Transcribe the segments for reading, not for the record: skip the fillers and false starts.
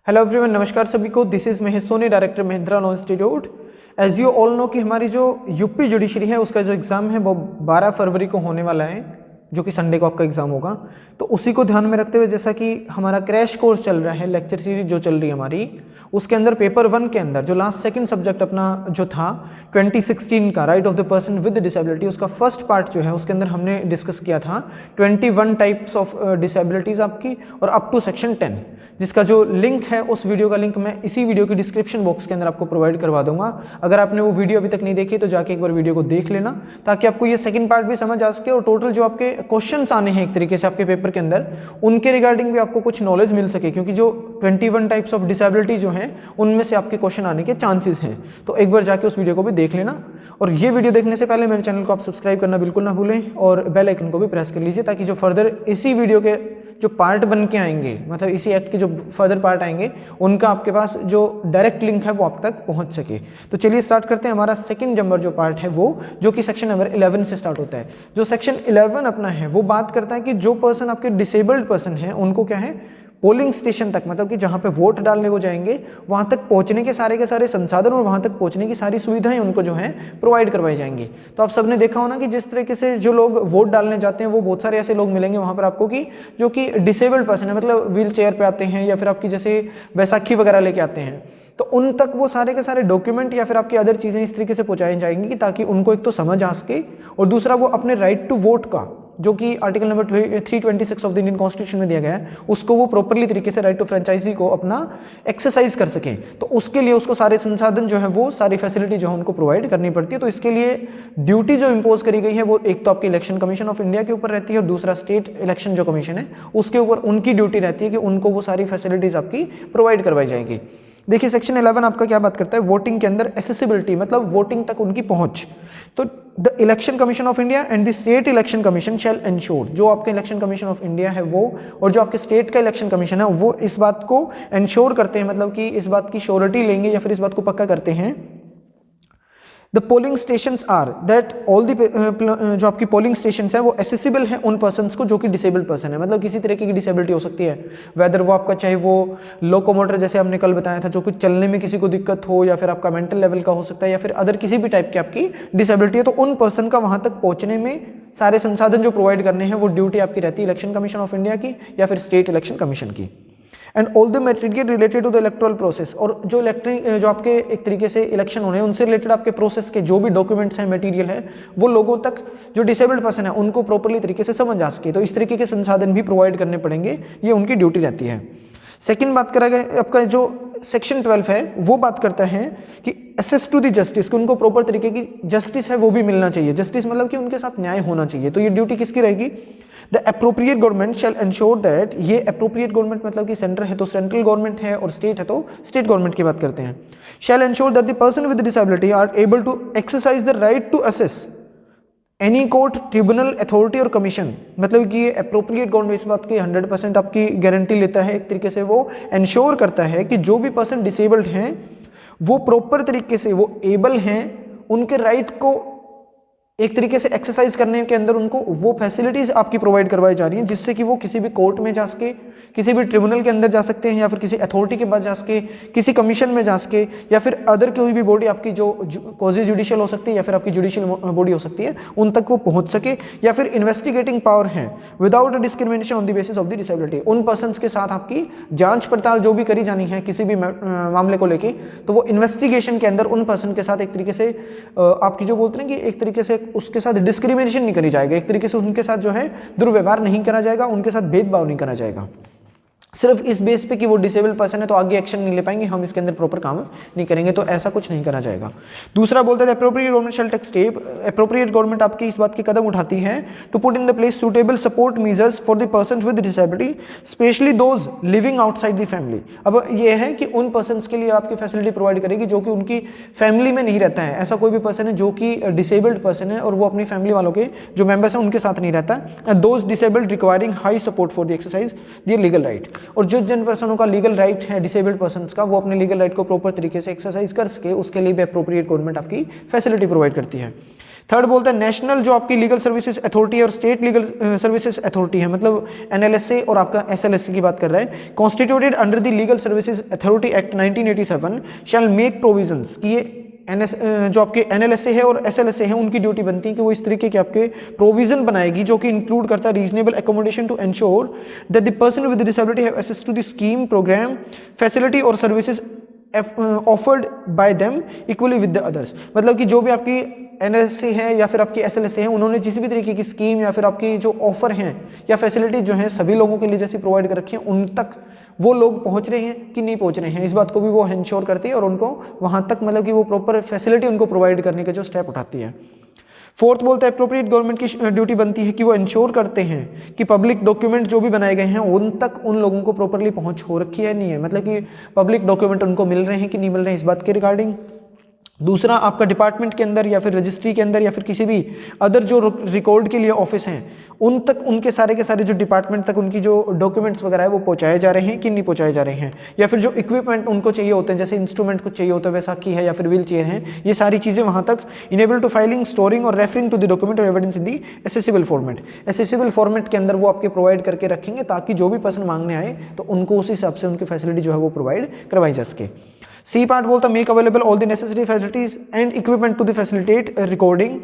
Hello everyone, नमस्कार सभी को। This is Mahesh Soni, director Mahindra law institute. As you all know कि हमारी जो यूपी जुडिशरी है उसका जो एग्ज़ाम है वो 12 फरवरी को होने वाला है, जो कि संडे को आपका एग्ज़ाम होगा। तो उसी को ध्यान में रखते हुए, जैसा कि हमारा क्रैश कोर्स चल रहा है, लेक्चर सीरीज जो चल रही है हमारी, उसके अंदर पेपर 1 के अंदर जो लास्ट सेकंड सब्जेक्ट अपना जो था 2016 का right of the person with disability, उसका फर्स्ट पार्ट जो है उसके अंदर हमने डिस्कस किया था 21 टाइप्स ऑफ डिसेबिलिटीज़ आपकी, और अप टू सेक्शन 10, जिसका जो लिंक है उस वीडियो का लिंक मैं इसी वीडियो की डिस्क्रिप्शन बॉक्स के अंदर आपको प्रोवाइड करवा दूंगा। अगर आपने वो वीडियो अभी तक नहीं देखी तो जाके एक बार वीडियो को देख लेना, ताकि आपको ये सेकंड पार्ट भी समझ आ सके और टोटल जो आपके क्वेश्चंस आने हैं एक तरीके से आपके पेपर के अंदर, उनके रिगार्डिंग भी आपको कुछ नॉलेज मिल सके, क्योंकि जो 21 टाइप्स ऑफ डिसेबिलिटी जो हैं उनमें से आपके क्वेश्चन आने के चांसेस हैं। तो एक बार जाके उस वीडियो को भी देख लेना, और ये वीडियो देखने से पहले मेरे चैनल को आप सब्सक्राइब करना बिल्कुल ना भूलें, और बेल आइकन को भी प्रेस कर लीजिए, ताकि जो फर्दर इसी वीडियो के जो पार्ट बन के आएंगे, मतलब इसी एक्ट के जो फर्दर पार्ट आएंगे, उनका आपके पास जो डायरेक्ट लिंक है वो आप तक पहुंच सके। तो चलिए स्टार्ट करते हैं। हमारा सेकंड नंबर जो पार्ट है वो, जो कि सेक्शन नंबर 11 से स्टार्ट होता है। जो सेक्शन 11 अपना है वो बात करता है कि जो पर्सन आपके डिसेबल्ड पर्सन है उनको क्या है, पोलिंग स्टेशन तक, मतलब कि जहाँ पे वोट डालने को जाएंगे वहाँ तक पहुँचने के सारे संसाधन और वहाँ तक पहुँचने की सारी सुविधाएं उनको जो है प्रोवाइड करवाई जाएंगी। तो आप सबने देखा होना कि जिस तरीके से जो लोग वोट डालने जाते हैं वो बहुत सारे ऐसे लोग मिलेंगे वहाँ पर आपको कि जो कि डिसेबल्ड पर्सन है, मतलब व्हील चेयर पे आते हैं, या फिर आपकी जैसे बैसाखी वगैरह लेके आते हैं, तो उन तक वो सारे के सारे डॉक्यूमेंट या फिर आपकी अदर चीज़ें इस तरीके से पहुँचाई जाएंगी कि ताकि उनको एक तो समझ आ सके, और दूसरा वो अपने राइट टू वोट का, जो कि article number 326 of the Indian constitution में दिया गया है, उसको वो प्रॉपरली तरीके से राइट टू फ्रेंचाइजी को अपना एक्सरसाइज कर सकें। तो उसके लिए उसको सारे संसाधन जो है वो सारी फैसिलिटी जो है उनको प्रोवाइड करनी पड़ती है। तो इसके लिए ड्यूटी जो इम्पोज करी गई है वो एक तो आपकी इलेक्शन कमीशन ऑफ इंडिया के ऊपर रहती है, और दूसरा स्टेट इलेक्शन जो कमीशन है उसके ऊपर उनकी ड्यूटी रहती है कि उनको वो सारी फैसिलिटीज आपकी प्रोवाइड करवाई जाएगी। देखिए सेक्शन 11 आपका क्या बात करता है, वोटिंग के अंदर एसेसिबिलिटी, मतलब वोटिंग तक उनकी पहुंच। तो the election commission of India and the state election commission shell ensure, जो आपका इलेक्शन कमीशन ऑफ इंडिया है वो और जो आपके स्टेट का इलेक्शन कमीशन है वो इस बात को एंश्योर करते हैं, मतलब कि इस बात की श्योरिटी लेंगे या फिर इस बात को पक्का करते हैं। The polling stations are that all the, जो आपकी पोलिंग स्टेशन है वो एसेसिबल है उन पर्सन्स को जो कि डिसेबल्ड पर्सन है, मतलब किसी तरीके की डिसेबिलिटी हो सकती है, वेदर वो आपका चाहे वो लोकोमोटर जैसे हमने कल बताया था, जो कुछ चलने में किसी को दिक्कत हो, या फिर आपका मेंटल लेवल का हो सकता है, या फिर अदर किसी भी टाइप की आपकी डिसेबिलिटी है, तो उन पर्सन का वहां तक पहुंचने में सारे संसाधन जो प्रोवाइड करने हैं वो ड्यूटी आपकी रहती है इलेक्शन कमीशन ऑफ इंडिया की या फिर स्टेट इलेक्शन कमीशन की। And all the material related to the electoral process, और जो जो आपके एक तरीके से इलेक्शन होने हैं उनसे रिलेटेड आपके प्रोसेस के जो भी डॉक्यूमेंट्स हैं, मटेरियल है, वो लोगों तक जो डिसेबल्ड पर्सन है उनको प्रॉपर्ली तरीके से समझ आ सके। तो इस तरीके के संसाधन भी प्रोवाइड करने पड़ेंगे, ये उनकी ड्यूटी रहती है। सेकेंड बात करा गया आपका जो सेक्शन 12 है वो बात करता है कि एसेस टू द जस्टिस, कि उनको प्रॉपर तरीके की जस्टिस है वो भी मिलना चाहिए। जस्टिस मतलब कि उनके साथ न्याय होना चाहिए। तो ये ड्यूटी किसकी रहेगी, the appropriate government shell ensure that, ये अप्रोप्रिएट गवर्नमेंट मतलब कि सेंटर है तो सेंट्रल गवर्नमेंट है और स्टेट है तो स्टेट गवर्नमेंट की बात करते हैं, shall ensure that the person with disability are able to exercise the right to access any court, tribunal, authority और कमीशन, मतलब कि ये अप्रोप्रिएट गवर्नमेंट इस बात की 100% आपकी गारंटी लेता है, एक तरीके से वो एंश्योर करता है कि जो भी पर्सन डिसेबल्ड हैं वो प्रॉपर तरीके से वो एबल हैं, उनके राइट को एक तरीके से एक्सरसाइज करने के अंदर उनको वो फैसिलिटीज आपकी प्रोवाइड करवाई जा रही हैं, जिससे कि वो किसी भी कोर्ट में जा सके, किसी भी ट्रिब्यूनल के अंदर जा सकते हैं, या फिर किसी अथॉरिटी के पास जा सके, किसी कमीशन में जा सके, या फिर अदर कोई भी बॉडी आपकी जो क्वाजी जुडिशियल हो सकती है या फिर आपकी जुडिशियल बॉडी हो सकती है, उन तक वो पहुंच सके, या फिर इन्वेस्टिगेटिंग पावर है without discrimination on the basis of the disability, उन पर्सन्स के साथ आपकी जांच पड़ताल जो भी करी जानी है किसी भी मामले को लेके, तो वो इन्वेस्टिगेशन के अंदर उन पर्सन के साथ एक तरीके से आपकी जो बोलते हैं कि एक तरीके से उसके साथ डिस्क्रिमिनेशन नहीं करी जाएगा, एक तरीके से उनके साथ जो है दुर्व्यवहार नहीं करा जाएगा, उनके साथ भेदभाव नहीं करा जाएगा। सिर्फ इस बेस पे कि वो डिसेबल पर्सन है तो आगे एक्शन नहीं ले पाएंगे, हम इसके अंदर प्रॉपर काम नहीं करेंगे, तो ऐसा कुछ नहीं करा जाएगा। दूसरा बोलते हैं appropriate government shall take step, appropriate government आपकी इस बात की कदम उठाती है to put in the place suitable support measures for the person with disability, specially those living outside the family. अब ये है कि उन पर्सन के लिए आपकी फैसिलिटी प्रोवाइड करेगी जो कि उनकी फैमिली में नहीं रहता है। ऐसा कोई भी पर्सन है जो कि डिसेबल्ड पर्सन है और वो अपनी फैमिली वालों के जो मेंबर्स हैं उनके साथ नहीं रहता, those disabled requiring high support for the exercise the legal right, और जो जिन पर्सनों का लीगल राइट है डिसेबल्ड पर्सन्स का, वो अपने लीगल राइट को प्रॉपर तरीके से एक्सरसाइज कर सके, उसके लिए भी अप्रोप्रिएट गवर्नमेंट आपकी फैसिलिटी प्रोवाइड करती है। थर्ड बोलता है नेशनल जो आपकी लीगल सर्विसेज अथॉरिटी है और स्टेट लीगल सर्विसेज अथॉरिटी है, मतलब एनएलएसए और आपका एसएलएससी की बात कर रहा है, constituted under the legal services authority act 1987 shell make provisions कि ये जो आपके एनएलएसए है और एसएलएसए है उनकी ड्यूटी बनती है कि वो इस तरीके के आपके प्रोविजन बनाएगी जो कि इंक्लूड करता है reasonable accommodation to ensure that the person with disability have access to the scheme, programme, facility और services offered by them equally with the others. मतलब कि जो भी आपकी एनएलएसए है या फिर आपकी एसएलएसए है, उन्होंने जिस भी तरीके की स्कीम या फिर आपकी जो ऑफर हैं या फैसिलिटी जो है सभी लोगों के लिए जैसी प्रोवाइड कर रखी है, उन तक वो लोग पहुंच रहे हैं कि नहीं पहुंच रहे हैं, इस बात को भी वो इंश्योर करती है और उनको वहां तक मतलब कि वो प्रॉपर फैसिलिटी उनको प्रोवाइड करने का जो स्टेप उठाती है। फोर्थ बोलता है अप्रोप्रिएट गवर्नमेंट की ड्यूटी बनती है कि वो इंश्योर करते हैं कि पब्लिक डॉक्यूमेंट जो भी बनाए गए हैं उन तक उन लोगों को प्रॉपरली पहुंच हो रखी है नहीं है, मतलब कि पब्लिक डॉक्यूमेंट उनको मिल रहे हैं कि नहीं मिल रहे हैं, इस बात के रिगार्डिंग। दूसरा आपका डिपार्टमेंट के अंदर या फिर रजिस्ट्री के अंदर या फिर किसी भी अदर जो रिकॉर्ड के लिए ऑफिस हैं उन तक उनके सारे के सारे जो डिपार्टमेंट तक उनकी जो डॉक्यूमेंट्स वगैरह है वो पहुंचाए जा रहे हैं कि नहीं पहुंचाए जा रहे हैं, या फिर जो इक्विपमेंट उनको चाहिए होते हैं जैसे इंस्ट्रूमेंट कुछ चाहिए होता है वैसाखी है या फिर व्हील चेयर है, ये सारी चीज़ें वहाँ तक इनेबल टू फाइलिंग, स्टोरिंग और रेफरिंग टू द डॉक्यूमेंट और evidence in the accessible format. Accessible format के अंदर वो आपके प्रोवाइड करके रखेंगे ताकि जो भी पर्सन मांगने आए तो उनको उस हिसाब से उनकी फैसिलिटी जो है वो प्रोवाइड करवाई जा सके। सी पार्ट बोलता make available all the necessary facilities and equipment to the facilitate recording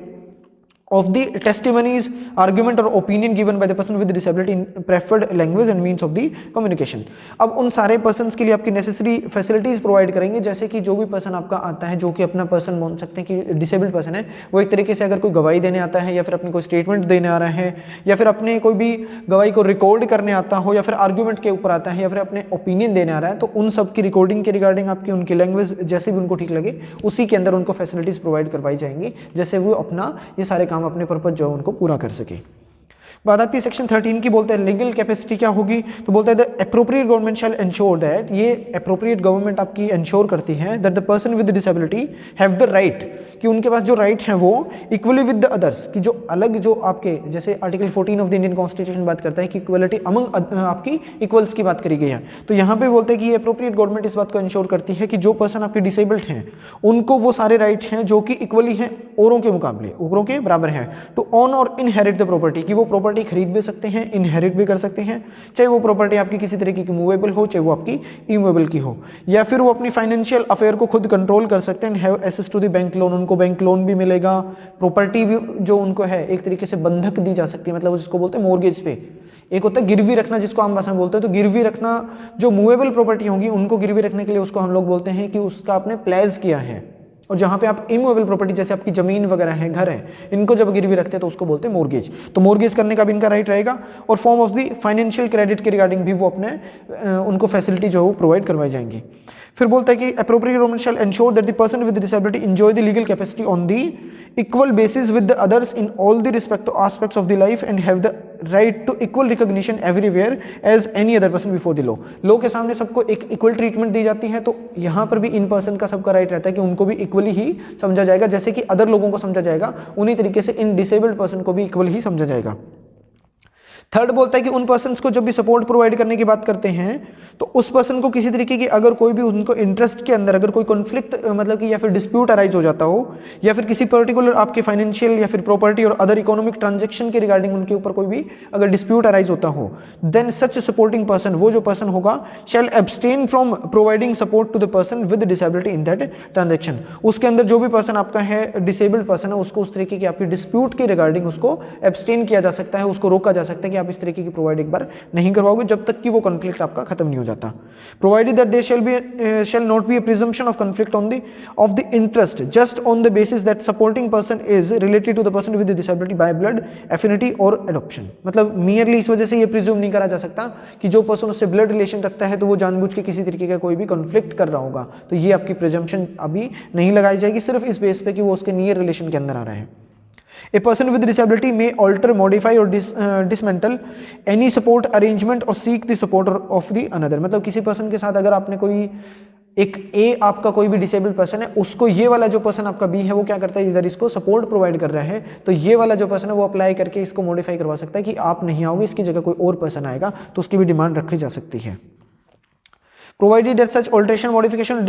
of the testimonies, argument or opinion given by the person with disability in preferred language and means of the communication। अब उन सारे persons के लिए आपकी necessary facilities provide करेंगे, जैसे कि जो भी पर्सन आपका आता है जो कि अपना पर्सन बोल सकते हैं कि डिसेबल्ड पर्सन है, वो एक तरीके से अगर कोई गवाही देने आता है या फिर अपनी कोई स्टेटमेंट देने आ रहा है या फिर अपने कोई भी गवाही को रिकॉर्ड करने आता हो या फिर आर्ग्यूमेंट के ऊपर आता है या फिर अपने ओपिनियन देने आ रहा है, तो उन सब की रिकॉर्डिंग के रिगार्डिंग आपकी उनकी लैंग्वेज जैसे भी उनको ठीक लगे उसी के अंदर उनको फैसिलिटीज़ प्रोवाइड करवाई जाएंगी, जैसे वो अपना ये सारे काम अपने पर्पज जो उनको पूरा कर सके। बात आती है सेक्शन 13 की, बोलते हैं लीगल कैपेसिटी क्या होगी, तो बोलता है the appropriate government shall ensure that, ये एप्रोप्रिएट गवर्नमेंट आपकी इंश्योर करती है that the person with disability have the right, कि उनके पास जो राइट है वो इक्वली विद द अदर्स, कि जो अलग जो आपके जैसे article 14 of the Indian constitution बात करता है कि इक्वलिटी अमंग आपकी इक्वल्स की बात करी गई है, तो यहाँ पे बोलते हैं कि ये एप्रोप्रिएट गवर्नमेंट इस बात को इंश्योर करती है कि जो पर्सन आपके डिसेबल्ड हैं उनको वो सारे राइट हैं जो कि इक्वली हैं औरों के मुकाबले, औरों के बराबर हैं, टू ऑन और इनहेरिट द प्रॉपर्टी, कि वो प्रॉपर्टी खरीद भी सकते हैं, इनहेरिट भी कर सकते हैं, चाहे वो प्रॉपर्टी आपकी किसी तरीके की मूवेबल हो चाहे वो आपकी इमूवेबल की हो, या फिर वो अपनी फाइनेंशियल अफेयर को खुद कंट्रोल कर सकते हैं, have access to the bank loan, उनको बैंक लोन भी मिलेगा, प्रॉपर्टी भी जो उनको है एक तरीके से बंधक दी जा सकती है, मतलब जिसको बोलते हैं मॉर्गेज पे, एक होता है गिरवी रखना जिसको आम भाषा में बोलते हैं, तो गिरवी रखना जो मूवेबल प्रॉपर्टी होगी उनको गिरवी रखने के लिए उसको हम लोग बोलते हैं कि उसका आपने प्लेज किया है, और जहाँ पे आप इमूवेबल प्रॉपर्टी जैसे आपकी जमीन वगैरह है, घर है, इनको जब गिरवी रखते हैं तो उसको बोलते हैं मॉर्गेज, तो मॉर्गेज करने का भी इनका राइट रहेगा, और form of the financial credit के रिगार्डिंग भी वो अपने उनको फैसिलिटी जो है वो प्रोवाइड करवाई जाएंगी। फिर बोलता है कि appropriate government shall ensure that the person with disability enjoy the legal capacity on the equal basis with the others in all the respect aspects of the life and have the right to equal recognition everywhere as any other person before the law के सामने सबको एक equal treatment दी जाती है, तो यहाँ पर भी इन पर्सन का सबका राइट रहता है कि उनको भी इक्वली ही समझा जाएगा, जैसे कि अदर लोगों को समझा जाएगा उन्हीं तरीके से इन डिसेबल्ड पर्सन को भी इक्वल ही समझा जाएगा। थर्ड बोलता है कि उन पर्सन्स को जब भी सपोर्ट प्रोवाइड करने की बात करते हैं तो उस पर्सन को किसी तरीके की अगर कोई भी उनको इंटरेस्ट के अंदर अगर कोई कॉन्फ्लिक्ट मतलब कि या फिर डिस्प्यूट अराइज हो जाता हो या फिर किसी पर्टिकुलर आपके फाइनेंशियल या फिर प्रॉपर्टी और अदर इकोनॉमिक ट्रांजैक्शन के रिगार्डिंग उनके ऊपर कोई भी अगर डिस्प्यूट अराइज होता हो, देन सच सपोर्टिंग पर्सन, वो जो पर्सन होगा, shall abstain from providing support to the person with disability in that transaction. उसके अंदर जो भी पर्सन आपका है डिसेबल्ड पर्सन है उसको उस तरीके की आपकी डिस्प्यूट के रिगार्डिंग उसको एब्सटेन किया जा सकता है, उसको रोका जा सकता है कि आप इस तरीके की प्रोवाइड एक बार नहीं करवाओगे जब तक कि वो कॉन्फ्लिक्ट आपका खत्म नहीं हो जाता। Provided that there shall not be a presumption of conflict of the interest just on the basis that supporting person is related to the person with disability by blood, affinity or adoption. मतलब merely इस वजह से ये presume नहीं करा जा सकता कि जो पर्सन उससे ब्लड रिलेशन रखता है तो वो जानबूझ के किसी तरीके का कोई भी कॉन्फ्लिक्ट कर रहा होगा, तो ये आपकी प्रिजम्पशन अभी नहीं लगाई जाएगी, सिर्फ इस बेस पे कि वो उसके नियर रिलेशन के अंदर आ रहा है। A person with disability may alter, modify or dismantle any support arrangement or seek the support of the another। मतलब किसी पर्सन के साथ अगर आपने कोई एक ए आपका कोई भी डिसेबल्ड पर्सन है उसको ये वाला जो पर्सन आपका बी है वो क्या करता है, इधर इसको सपोर्ट प्रोवाइड कर रहा है, तो ये वाला जो पर्सन है वो अप्लाई करके इसको मॉडिफाई करवा सकता है कि आप नहीं आओगे इसकी जगह कोई और पर्सन आएगा, तो उसकी भी डिमांड रखी जा सकती है। Provided that such alteration, modification,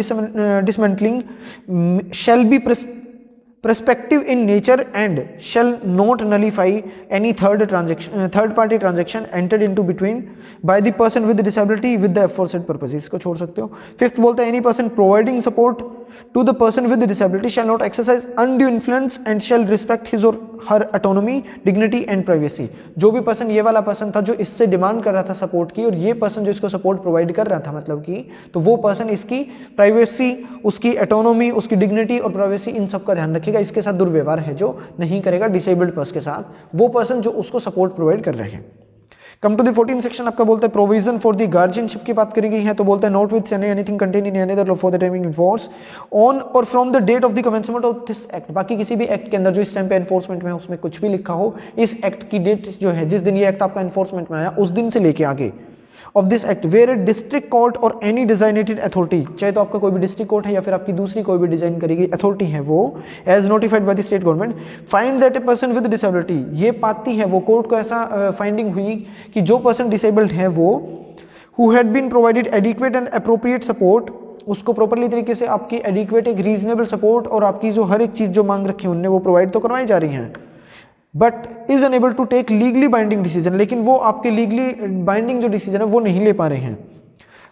dismantling shall be prospective in nature and shall not nullify any third party transaction entered into between by the person with the disability with the aforesaid purpose. इसको छोड़ सकते हो. Fifth बोलता है any person providing support to the person with the disability shall not exercise undue influence and shall respect his or her autonomy, dignity and privacy. जो भी person, ये वाला पर्सन था जो इससे डिमांड कर रहा था सपोर्ट की, और ये पर्सन जो इसको सपोर्ट प्रोवाइड कर रहा था मतलब कि, तो वो पर्सन इसकी प्राइवेसी, उसकी ऑटोनॉमी, उसकी डिग्निटी और प्राइवेसी, इन सब का ध्यान रखेगा. इसके साथ दुर्व्यवहार है जो नहीं करेगा डिसेबल्ड पर्सन के साथ, वो पर्सन जो उसको सपोर्ट प्रोवाइड कर रहे हैं. कम टू द 14 सेक्शन आपका बोलता है प्रोविजन फॉर द गार्जियनशिप की बात करी गई है. तो बोलता है not with anything contain in any other law for the timing in force on और from the date of the commencement of this act. बाकी किसी भी एक्ट के अंदर जो इस टाइम पे एनफोर्समेंट में है उसमें कुछ भी लिखा हो, इस एक्ट की डेट जो है जिस दिन ये एक्ट आपका एनफोर्समेंट में आया उस दिन से लेके आगे of this act where district court or any designated authority, चाहे तो आपका कोई भी डिस्ट्रिक्ट कोर्ट है या फिर आपकी दूसरी कोई भी डिजाइन करी गई अथॉरिटी है, वो as notified by the state government find that a person with disability, ये पाती है वो कोर्ट को ऐसा फाइंडिंग हुई कि जो पर्सन डिसेबल्ड है वो who had been provided adequate and appropriate support, उसको प्रॉपरली तरीके से आपकी एडिक्वेट एक रीजनेबल सपोर्ट और आपकी जो हर एक चीज़ जो मांग रखी है उनने वो प्रोवाइड तो करवाई जा रही हैं, but is unable to take legally binding decision, लेकिन वो आपके लीगली बाइंडिंग जो डिसीजन है वो नहीं ले पा रहे हैं.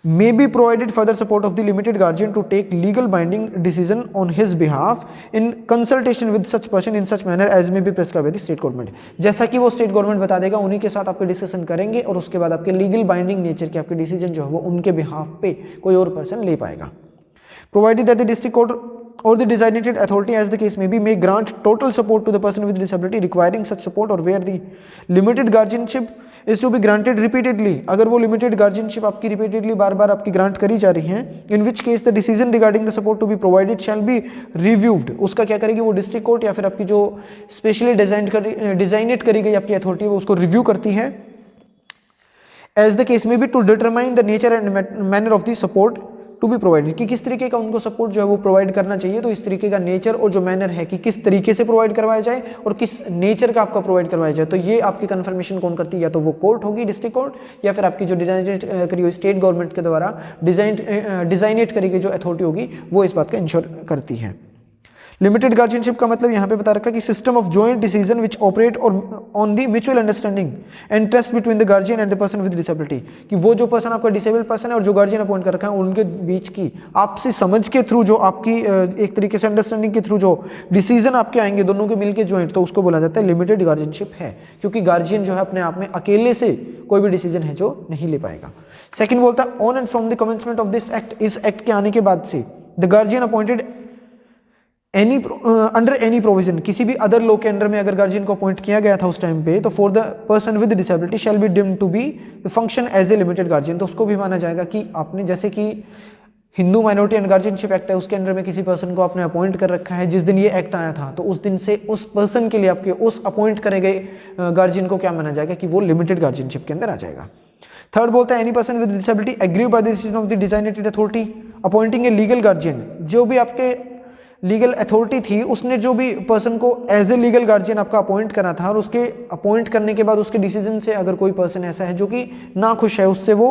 May be provided further support of the limited guardian to take legal binding decision on his behalf in consultation with such person in such manner as may be prescribe by the state government. जैसा कि वो state government बता देगा उन्हीं के साथ आपके discussion करेंगे और उसके बाद आपके लीगल बाइंडिंग नेचर के आपके डिसीजन जो है वो उनके बिहाफ पे कोई और पर्सन ले पाएगा. Provided that the district court or the designated authority as the case may be may grant total support to the person with disability requiring such support or where the limited guardianship is to be granted repeatedly, अगर वो limited guardianship आपकी repeatedly बार बार आपकी grant करी जा रही है, in which case the decision regarding the support to be provided shall be reviewed. उसका क्या करेगी वो डिस्ट्रिक्ट कोर्ट या फिर आपकी जो स्पेशली डिजाइनेट करी गई आपकी अथॉरिटी है वो उसको रिव्यू करती है as the case may be to determine the nature and manner of the support to be provided, कि किस तरीके का उनको सपोर्ट जो है वो प्रोवाइड करना चाहिए. तो इस तरीके का नेचर और जो मैनर है कि किस तरीके से प्रोवाइड करवाया जाए और किस नेचर का आपका प्रोवाइड करवाया जाए, तो ये आपकी कंफर्मेशन कौन करती है, या तो वो कोर्ट होगी डिस्ट्रिक्ट कोर्ट या फिर आपकी जो डिजाइनेट करी हुई स्टेट गवर्नमेंट के द्वारा डिजाइनेट करी गई जो अथॉरिटी होगी वो इस बात का इंश्योर करती है. लिमिटेड गार्जियनशिप का मतलब यहाँ पे बता रखा कि system of joint decision which operate और on the mutual understanding and trust between the guardian and the person with disability, कि वो जो पर्सन आपका डिसेबल्ड पर्सन है और जो गार्जियन अपॉइंट कर रखा है उनके बीच की आपसी समझ के थ्रू जो आपकी एक तरीके से अंडरस्टैंडिंग के थ्रू जो डिसीजन आपके आएंगे दोनों के मिलकर ज्वाइंट, तो उसको बोला जाता है लिमिटेड गार्जियनशिप है, क्योंकि गार्जियन जो है अपने आप में अकेले से कोई भी डिसीजन है जो नहीं ले पाएगा. सेकेंड बोलता है on and from the commencement of this act, इस एक्ट के आने के बाद से the guardian appointed any under any provision, किसी भी अदर लॉ के अंडर में अगर गार्जियन को अपॉइंट किया गया था उस टाइम पे, तो for the person with disability shall be deemed to be function as a limited guardian, तो उसको भी माना जाएगा कि आपने जैसे कि Hindu minority and guardianship act है उसके अंडर में किसी पर्सन को आपने अपॉइंट कर रखा है, जिस दिन ये एक्ट आया था तो उस दिन से उस पर्सन के लिए आपके उस अपॉइंट करे गए गार्जियन को क्या माना जाएगा कि वो लिमिटेड गार्जियनशिप के अंदर आ जाएगा. थर्ड बोलता है any person with disability agree by the decision of the designated authority appointing a legal guardian, जो भी आपके लीगल अथॉरिटी थी उसने जो भी पर्सन को एज ए लीगल गार्जियन आपका अपॉइंट करा था और उसके अपॉइंट करने के बाद उसके डिसीजन से अगर कोई पर्सन ऐसा है जो कि ना खुश है, उससे वो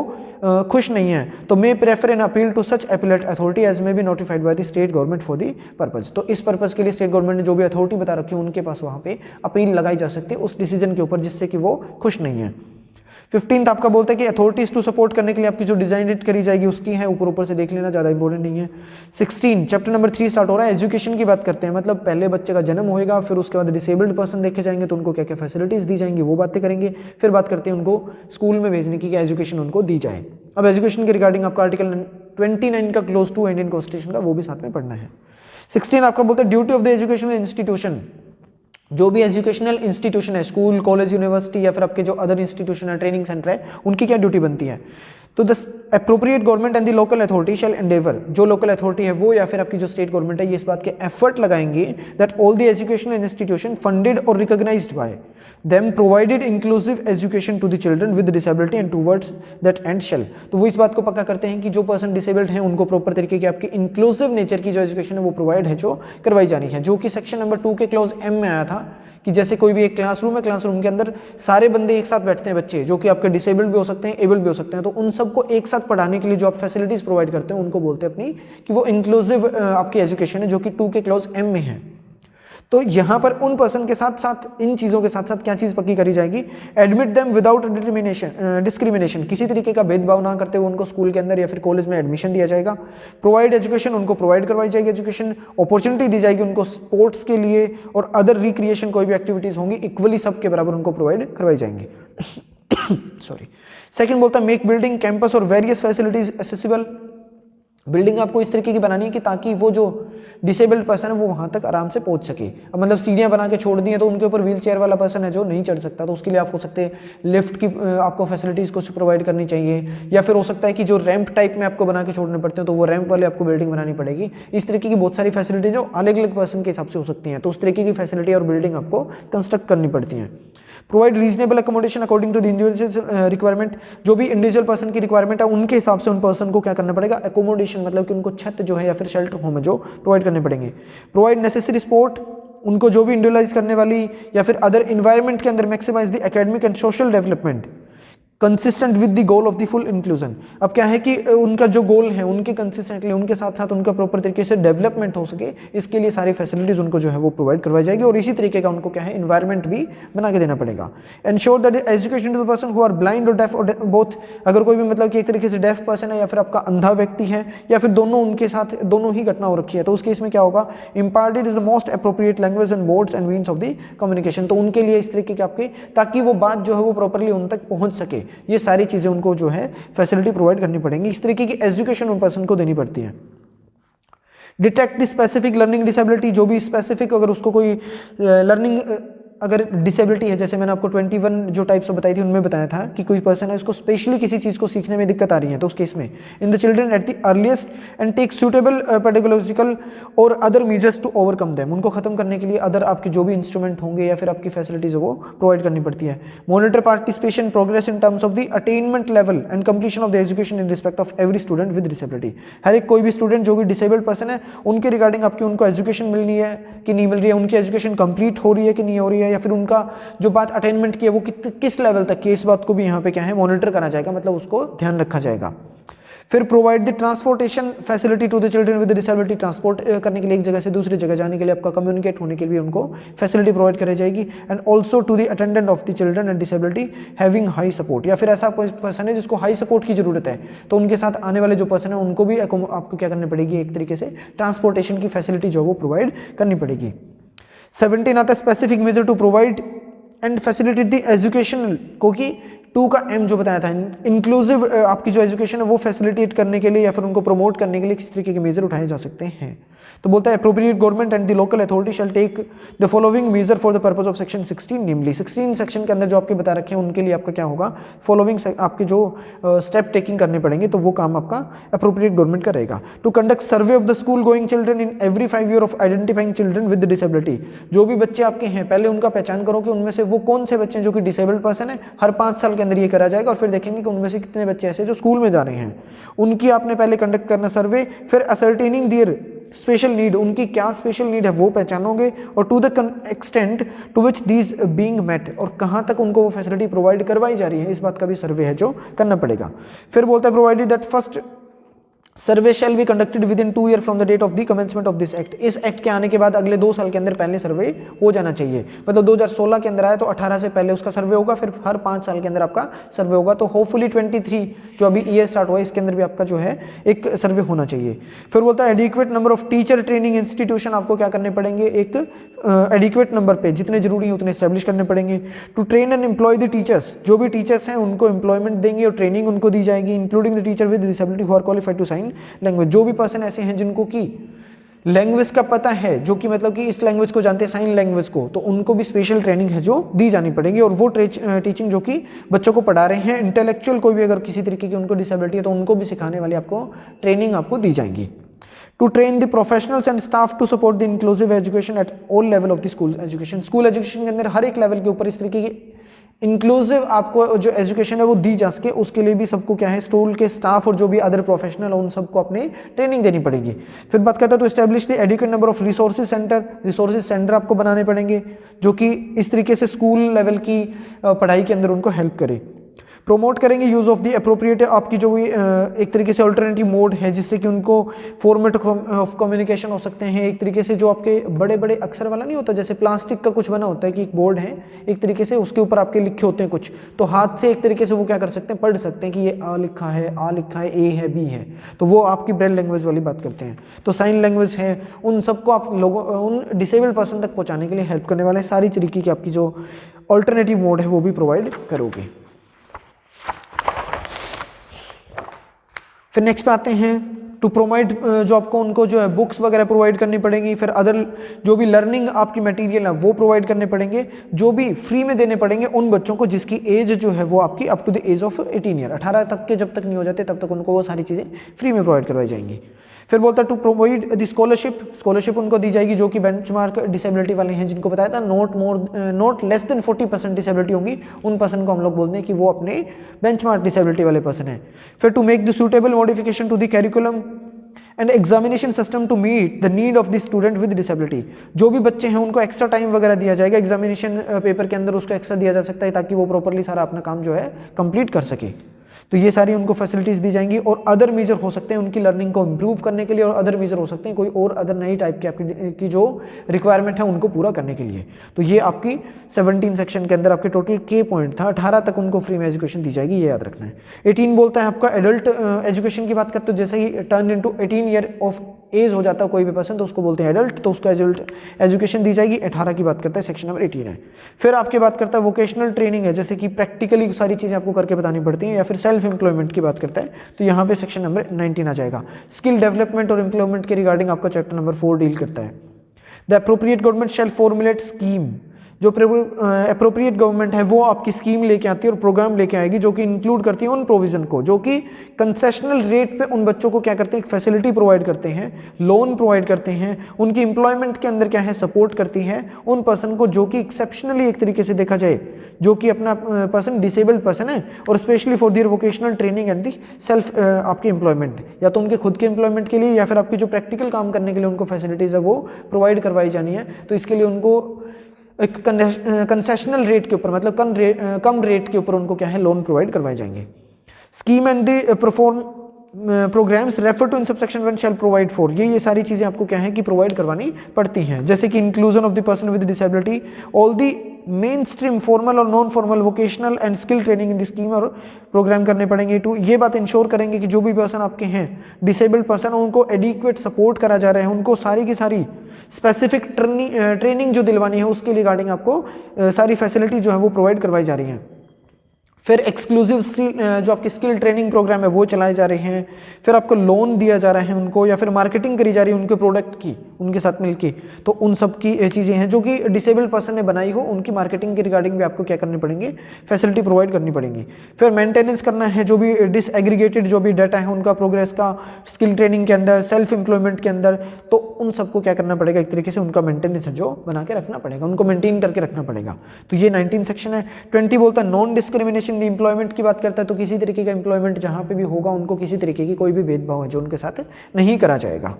खुश नहीं है, तो may prefer an appeal to such appellate authority as may be notified by the state government for the purpose. तो इस पर्पज के लिए स्टेट गवर्नमेंट ने जो भी अथॉरिटी बता रखी है उनके पास वहाँ पे अपील लगाई जा सकती है उस डिसीजन के ऊपर जिससे कि वो खुश नहीं है. 15th आपका बोलता है कि अथॉरिटीज टू सपोर्ट करने के लिए आपकी जो डिजाइनेट करी जाएगी उसकी है, ऊपर से देख लेना, ज़्यादा इंपॉर्टेंट नहीं है. 16 चैप्टर नंबर 3 स्टार्ट हो रहा है, एजुकेशन की बात करते हैं, मतलब पहले बच्चे का जन्म होएगा, फिर उसके बाद डिसेबल्ड पर्सन देखे जाएंगे तो उनको क्या क्या फैसिलिटीज़ दी जाएंगी वो बातें करेंगे, फिर बात करते हैं उनको स्कूल में भेजने की, क्या एजुकेशन उनको दी जाए. अब एजुकेशन के रिगार्डिंग आपका आर्टिकल 29 का क्लोज टू इंडियन कॉन्स्टिट्यूशन का वो भी साथ में पढ़ना है. 16 आपका बोलता है duty of the educational institution, जो भी एजुकेशनल इंस्टीट्यूशन है, स्कूल, कॉलेज, यूनिवर्सिटी या फिर आपके जो अदर इंस्टीट्यूशन है, ट्रेनिंग सेंटर है, उनकी क्या ड्यूटी बनती है. तो the appropriate government and the local authority shell Endeavour, जो लोकल अथॉरिटी है वो या फिर आपकी जो स्टेट गवर्नमेंट है ये इस बात के एफर्ट लगाएंगे that all the educational institution funded और recognised by them provided inclusive education to the children with disability and towards that end shall. तो वो इस बात को पक्का करते हैं कि जो पर्सन डिसेबल्ड हैं उनको प्रॉपर तरीके की आपकी इंक्लूसिव नेचर की जो एजुकेशन है वो प्रोवाइड है जो करवाई जा रही है, जो कि सेक्शन नंबर 2 के क्लॉज M में आया था कि जैसे कोई भी एक क्लासरूम है, क्लासरूम के अंदर सारे बंदे एक साथ बैठते हैं, बच्चे जो कि आपके डिसेबल्ड भी हो सकते हैं, एबल्ड भी हो सकते हैं, तो उन सबको एक साथ पढ़ाने के लिए जो आप फैसिलिटीज प्रोवाइड करते हैं उनको बोलते हैं अपनी कि वो इंक्लूसिव आपकी एजुकेशन है, जो कि 2 के क्लॉज M में है. तो यहाँ पर उन पर्सन के साथ साथ इन चीज़ों के साथ साथ क्या चीज़ पक्की करी जाएगी, एडमिट देम विदाउट डिस्क्रिमिनेशन, किसी तरीके का भेदभाव ना करते हुए उनको स्कूल के अंदर या फिर कॉलेज में एडमिशन दिया जाएगा। प्रोवाइड एजुकेशन, उनको प्रोवाइड करवाई जाएगी एजुकेशन, अपॉर्चुनिटी दी जाएगी उनको स्पोर्ट्स के लिए और अदर रिक्रिएशन कोई भी एक्टिविटीज़ होंगी इक्वली सबके बराबर उनको प्रोवाइड करवाई जाएंगी। सॉरी। सेकंड बोलता है मेक बिल्डिंग कैंपस और वेरियस फैसिलिटीज एक्सेसिबल, बिल्डिंग आपको इस तरीके की बनानी है कि ताकि वो जो डिसेबल्ड पर्सन है वो वहाँ तक आराम से पहुँच सके। अब मतलब सीढ़ियाँ बना के छोड़ दी हैं तो उनके ऊपर व्हील चेयर वाला पर्सन है जो नहीं चढ़ सकता, तो उसके लिए आप हो सकते हैं लिफ्ट की आपको फैसिलिटीज़ कुछ प्रोवाइड करनी चाहिए, या फिर हो सकता है कि जो रैंप टाइप में आपको बना के छोड़ने पड़ते हैं तो वो रैंप वाले आपको बिल्डिंग बनानी पड़ेगी। इस तरीके की बहुत सारी फैसिलिटीज जो अलग अलग पर्सन के हिसाब से हो सकती हैं, तो उस तरीके की फैसिलिटी और बिल्डिंग आपको कंस्ट्रक्ट करनी पड़ती हैं। Provide reasonable accommodation according to the individual requirement, जो भी इंडिविजुअल पर्सन की रिक्वायरमेंट है उनके हिसाब से उन पर्सन को क्या करना पड़ेगा, अकोमोडेशन मतलब कि उनको छत जो है या फिर शेल्टर होम है जो प्रोवाइड करने पड़ेंगे। प्रोवाइड नेसेसरी सपोर्ट, उनको जो भी इंडिविजुअलाइज करने वाली या फिर अदर इन्वायरमेंट के अंदर maximise the academic and social development consistent with the goal of the full inclusion. अब क्या है कि उनका जो गोल है उनके कंसिस्टेंटली उनके साथ साथ उनका प्रॉपर तरीके से डेवलपमेंट हो सके, इसके लिए सारी फैसिलिटीज उनको जो है वो प्रोवाइड करवाई जाएगी और इसी तरीके का उनको क्या है इन्वायरमेंट भी बना के देना पड़ेगा। Ensure that education to the person who are blind or deaf or both, अगर कोई भी मतलब कि एक तरीके से डेफ पर्सन है या फिर आपका अंधा व्यक्ति है या फिर दोनों उनके साथ दोनों ही घटना हो रखी है, तो उस केस में क्या होगा, imparted is the most appropriate language and modes and means of the communication, तो उनके लिए इस तरीके के आपके ताकि वो बात जो है वो प्रॉपरली उन तक पहुंच सके, ये सारी चीजें उनको जो है फैसिलिटी प्रोवाइड करनी पड़ेंगी। इस तरीके की एजुकेशन उन पर्सन को देनी पड़ती है। Detect the specific learning disability, जो भी स्पेसिफिक अगर उसको कोई लर्निंग अगर डिसेबिलिटी है, जैसे मैंने आपको 21 जो टाइप्स बताई थी उनमें बताया था कि कोई पर्सन है उसको स्पेशली किसी चीज़ को सीखने में दिक्कत आ रही है, तो उस केस में in the children at the earliest and take suitable pedagogical और other measures to overcome them, उनको खत्म करने के लिए अदर आपके जो भी इंस्ट्रूमेंट होंगे या फिर आपकी फैसिलिटीज है वो प्रोवाइड करनी पड़ती है। Monitor participation progress in terms of the attainment level and completion of the education in respect of every student with disability, हर एक कोई भी स्टूडेंट जो भी डिसेबल्ड पर्सन है उनके रिगार्डिंग आपकी उनको एजुकेशन मिलनी है कि नहीं मिल रही है, उनकी एजुकेशन कंप्लीट हो रही है कि नहीं हो रही है, या फिर उनका जो बात अटेनमेंट की है वो किस लेवल तक की, इस बात को भी यहाँ पे क्या है मॉनिटर करा जाएगा, मतलब उसको ध्यान रखा जाएगा। फिर provide the transportation facility to the children with disability, transport करने के लिए एक जगह से दूसरी जगह जाने के लिए आपका कम्युनिकेट होने के लिए उनको फैसिलिटी प्रोवाइड कराई जाएगी। And also to the attendant of the children and disability having high support, या फिर ऐसा कोई पर्सन है जिसको हाई सपोर्ट की जरूरत है, तो उनके साथ आने वाले जो पर्सन है उनको भी आपको क्या करनी पड़ेगी, एक तरीके से ट्रांसपोर्टेशन की फैसिलिटी जो वो प्रोवाइड करनी पड़ेगी। 17 आता है specific measure to provide and facilitate the educational, क्योंकि 2 का M जो बताया था इंक्लूसिव आपकी जो एजुकेशन है वो फैसिलिटेट करने के लिए या फिर उनको प्रमोट करने के लिए किस तरीके के मेजर उठाए जा सकते हैं। तो बोलता है appropriate government and the local authority shall take the following measure for the purpose of section 16, namely 16 section के अंदर जो आपके बता रखे हैं उनके लिए आपका क्या होगा, फॉलोइंग आपके जो स्टेप टेकिंग करने पड़ेंगे, तो वो काम आपका अप्रोप्रिएट गवर्नमेंट करेगा। To conduct survey of the school going children in every 5 year of identifying children with disability, जो भी बच्चे आपके हैं पहले उनका पहचान करो कि उनमें से वो कौन से बच्चे हैं जो कि डिसेबल्ड पर्सन है, हर 5 साल के अंदर ये करा जाएगा और फिर देखेंगे कि उनमें से कितने बच्चे ऐसे जो स्कूल में जा रहे हैं, उनकी आपने पहले कंडक्ट करना सर्वे। फिर असर्टेनिंग देयर स्पेशल नीड, उनकी क्या स्पेशल नीड है वो पहचानोगे, और to the extent to which these being met, और कहाँ तक उनको वो फैसिलिटी प्रोवाइड करवाई जा रही है, इस बात का भी सर्वे है जो करना पड़ेगा। फिर बोलता है provided that first survey shall be conducted within 2 year from the date of the commencement of this act, इस एक्ट के आने के बाद अगले 2 साल के अंदर पहले सर्वे हो जाना चाहिए, मतलब 2016 के अंदर आया तो 18 से पहले उसका सर्वे होगा, फिर हर 5 साल के अंदर आपका सर्वे होगा। तो होपफुली 23 जो अभी ईयर स्टार्ट हुआ है इसके अंदर भी आपका जो है एक सर्वे होना चाहिए। फिर बोलता है adequate number of teacher training institution, आपको क्या करने पड़ेंगे, एक एडिक्वेट नंबर पे जितने जरूरी है उतने स्टैब्लिश करने पड़ेंगे। To train and employ the teachers, जो भी टीचर्स हैं उनको एम्प्लॉयमेंट देंगे और ट्रेनिंग उनको दी जाएगी, including the teacher with disability who are qualified to sign language, जो भी पर्सन ऐसे हैं जिनको की लैंग्वेज का पता है, जो कि मतलब कि इस लैंग्वेज को जानते हैं साइन लैंग्वेज को, तो उनको भी स्पेशल ट्रेनिंग है जो दी जानी पड़ेगी। और वो टीचिंग जो कि बच्चों को पढ़ा रहे हैं, इंटेलेक्चुअल कोई भी अगर किसी तरीके की उनको डिसेबिलिटी है तो उनको भी सिखाने वाली आपको ट्रेनिंग आपको दी जाएगी। To train the professionals and staff to support the inclusive education at all level of the school education, school education के अंदर हर एक लेवल के ऊपर इस तरीके की इंक्लूसिव आपको जो एजुकेशन है वो दी जा सके, उसके लिए भी सबको क्या है, स्कूल के स्टाफ और जो भी अदर प्रोफेशनल है उन सबको अपने ट्रेनिंग देनी पड़ेगी। फिर बात करता है तो establish the adequate number of resources centre, resources centre आपको बनाने पड़ेंगे जो कि इस तरीके से स्कूल लेवल की पढ़ाई के अंदर उनको हेल्प करे। प्रमोट करेंगे यूज़ ऑफ द अप्रोप्रिएट, आपकी जो भी एक तरीके से अल्टरनेटिव मोड है जिससे कि उनको फॉर्मेट ऑफ कम्युनिकेशन हो सकते हैं। एक तरीके से जो आपके बड़े बड़े अक्षर वाला नहीं होता, जैसे प्लास्टिक का कुछ बना होता है कि एक बोर्ड है एक तरीके से, उसके ऊपर आपके लिखे होते हैं कुछ, तो हाथ से एक तरीके से वो क्या कर सकते हैं, पढ़ सकते हैं कि ये आ लिखा है, ए है, बी है, तो वो आपकी ब्रेल लैंग्वेज वाली बात करते हैं। तो साइन लैंग्वेज है, उन सबको आप लोगों उन डिसेबल्ड पर्सन तक पहुँचाने के लिए हेल्प करने वाले सारी तरीके की आपकी जो अल्टरनेटिव मोड है वो भी प्रोवाइड करोगे। फिर नेक्स्ट पे आते हैं टू प्रोवाइड, जो आपको उनको जो है बुक्स वगैरह प्रोवाइड करनी पड़ेंगी, फिर अदर जो भी लर्निंग आपकी मटेरियल है वो प्रोवाइड करने पड़ेंगे, जो भी फ्री में देने पड़ेंगे उन बच्चों को जिसकी एज जो है वो आपकी up to the age of 18 year, 18 तक के जब तक नहीं हो जाते तब तक उनको वो सारी चीज़ें फ्री में प्रोवाइड करवाई जाएंगी। फिर बोलता है टू प्रोवाइड द स्कॉलरशिप उनको दी जाएगी जो कि बेंचमार्क डिसेबिलिटी वाले हैं, जिनको बताया था नॉट लेस देन 40% डिसेबिलिटी होंगी, उन पर्सन को हम लोग बोलते हैं कि वो अपने बेंचमार्क डिसेबिलिटी वाले पर्सन हैं। फिर to make the suitable modification to the curriculum and examination system to meet the need of the student with disability, जो भी बच्चे हैं उनको एक्स्ट्रा टाइम वगैरह दिया जाएगा एग्जामिनेशन पेपर के अंदर, उसको एक्स्ट्रा दिया जा सकता है ताकि वो प्रॉपरली सारा अपना काम जो है कंप्लीट कर सके। तो ये सारी उनको फैसिलिटीज़ दी जाएंगी और अदर मेजर हो सकते हैं उनकी लर्निंग को इम्प्रूव करने के लिए, और अदर मेजर हो सकते हैं कोई और अदर नई टाइप की आपकी जो रिक्वायरमेंट है उनको पूरा करने के लिए। तो ये आपकी 17 सेक्शन के अंदर आपके टोटल के पॉइंट था, 18 तक उनको फ्री में एजुकेशन दी जाएगी, ये याद रखना है। 18 बोलता है आपका एडल्ट एजुकेशन की बात करते हो, जैसे ही turn into 18 year of age हो जाता है कोई भी पर्सन तो उसको बोलते हैं एडल्ट, तो उसको एडल्ट एजुकेशन दी जाएगी। 18 की बात करता है, सेक्शन नंबर 18 है। फिर आपकी बात करता है वोकेशनल ट्रेनिंग है, जैसे कि प्रैक्टिकली सारी चीज़ें आपको करके बतानी पड़ती हैं, या फिर सेल्फ एम्प्लॉयमेंट की बात करता है तो यहाँ पे सेक्शन नंबर 19 आ जाएगा। स्किल डेवलपमेंट और एम्प्लॉयमेंट के रिगार्डिंग आपका चैप्टर नंबर 4 डील करता है। The appropriate government shell formulate scheme, जो अप्रोप्रिएट गवर्नमेंट है वो आपकी स्कीम लेके आती है और प्रोग्राम लेके आएगी जो कि इंक्लूड करती है उन प्रोविजन को जो कि कंसेशनल रेट पे उन बच्चों को क्या करते हैं, एक फैसिलिटी प्रोवाइड करते हैं, लोन प्रोवाइड करते हैं, उनकी एम्प्लॉयमेंट के अंदर क्या है सपोर्ट करती है उन पर्सन को जो कि एक्सेप्शनली एक तरीके से देखा जाए जो कि अपना पर्सन डिसेबल्ड पर्सन है, और specially for their vocational training and the self आपकी एम्प्लॉयमेंट, या तो उनके खुद के एम्प्लॉयमेंट के लिए या फिर आपकी जो प्रैक्टिकल काम करने के लिए उनको फैसिलिटीज़ है वो प्रोवाइड करवाई जानी है। तो इसके लिए उनको एक कंसेशनल रेट के ऊपर, मतलब कम रेट के ऊपर उनको क्या है लोन प्रोवाइड करवाए जाएंगे। Scheme and the perform programmes refer to in subsection 1 shall provide for, ये सारी चीज़ें आपको क्या है कि प्रोवाइड करवानी पड़ती हैं, जैसे कि inclusion of the person with disability, all the main stream formal और non formal vocational and skill training in the scheme और प्रोग्राम करने पड़ेंगे। टू ये बात इंश्योर करेंगे कि जो भी पर्सन आपके हैं डिसेबल्ड पर्सन उनको एडिक्वेट सपोर्ट करा जा रहा है, उनको सारी की सारी स्पेसिफिक ट्रेनिंग जो दिलवानी है उसके रिगार्डिंग आपको सारी फैसिलिटी जो है वो प्रोवाइड करवाई जा रही है। फिर एक्सक्लूसिव जो आपकी स्किल ट्रेनिंग प्रोग्राम है वो चलाए जा रहे हैं। फिर आपको लोन दिया जा रहा है उनको, या फिर मार्केटिंग करी जा रही है उनके प्रोडक्ट की उनके साथ मिलके, तो उन सब की चीज़ें हैं जो कि डिसेबल्ड पर्सन ने बनाई हो, उनकी मार्केटिंग के रिगार्डिंग भी आपको क्या करनी पड़ेंगी, फैसिलिटी प्रोवाइड करनी पड़ेंगी। फिर मेंटेनेंस करना है जो भी डिसएग्रीगेटेड जो भी डाटा है उनका प्रोग्रेस का स्किल ट्रेनिंग के अंदर, सेल्फ एम्प्लॉयमेंट के अंदर, तो उन सबको क्या करना पड़ेगा, एक तरीके से उनका मेंटेनेंस है जो बना के रखना पड़ेगा, उनको मेंटेन करके रखना पड़ेगा। तो ये 19 सेक्शन है। 20 बोलता है नॉन डिस्क्रिमिनेशन एम्प्लॉयमेंट की बात करता है, तो किसी तरीके का एम्प्लॉयमेंट जहां पे भी होगा उनको किसी तरीके की कोई भी भेदभाव है जो उनके साथ नहीं करा जाएगा।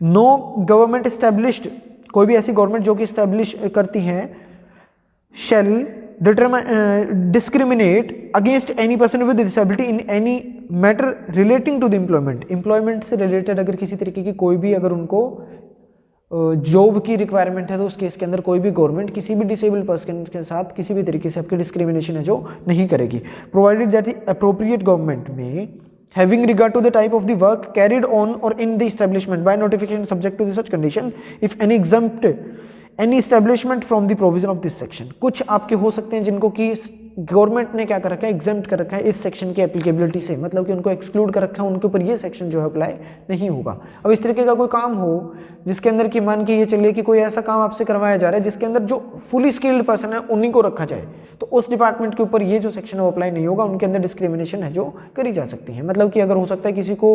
नो गवर्नमेंट एस्टैब्लिश्ड, कोई भी ऐसी गवर्नमेंट जो कि एस्टैब्लिश करती है shall discriminate against any person with disability in any matter relating to the employment से रिलेटेड अगर किसी तरीके की कोई भी अगर उनको जॉब की रिक्वायरमेंट है तो उस केस के अंदर कोई भी गवर्नमेंट किसी भी डिसेबल्ड पर्सन के साथ किसी भी तरीके से आपकी डिस्क्रिमिनेशन है जो नहीं करेगी, provided that the appropriate government में having regard to the type of the work carried on or in the establishment by notification subject to the such condition if any exempt any establishment from the provision of this section। कुछ आपके हो सकते हैं जिनको कि government ने क्या कर रखा है, एग्जेम्प्ट कर रखा है इस सेक्शन की एप्लीकेबिलिटी से, मतलब कि उनको एक्सक्लूड कर रखा है, उनके ऊपर ये सेक्शन जो है अप्लाई नहीं होगा। अब इस तरीके का कोई काम हो जिसके अंदर कि मान के ये चलिए कि कोई ऐसा काम आपसे करवाया जा रहा है जिसके अंदर जो फुली स्किल्ड पर्सन है उन्हीं को रखा जाए, तो उस डिपार्टमेंट के ऊपर ये जो सेक्शन है वो अप्लाई नहीं होगा, उनके अंदर डिस्क्रिमिनेशन है जो करी जा सकती है। मतलब कि अगर हो सकता है किसी को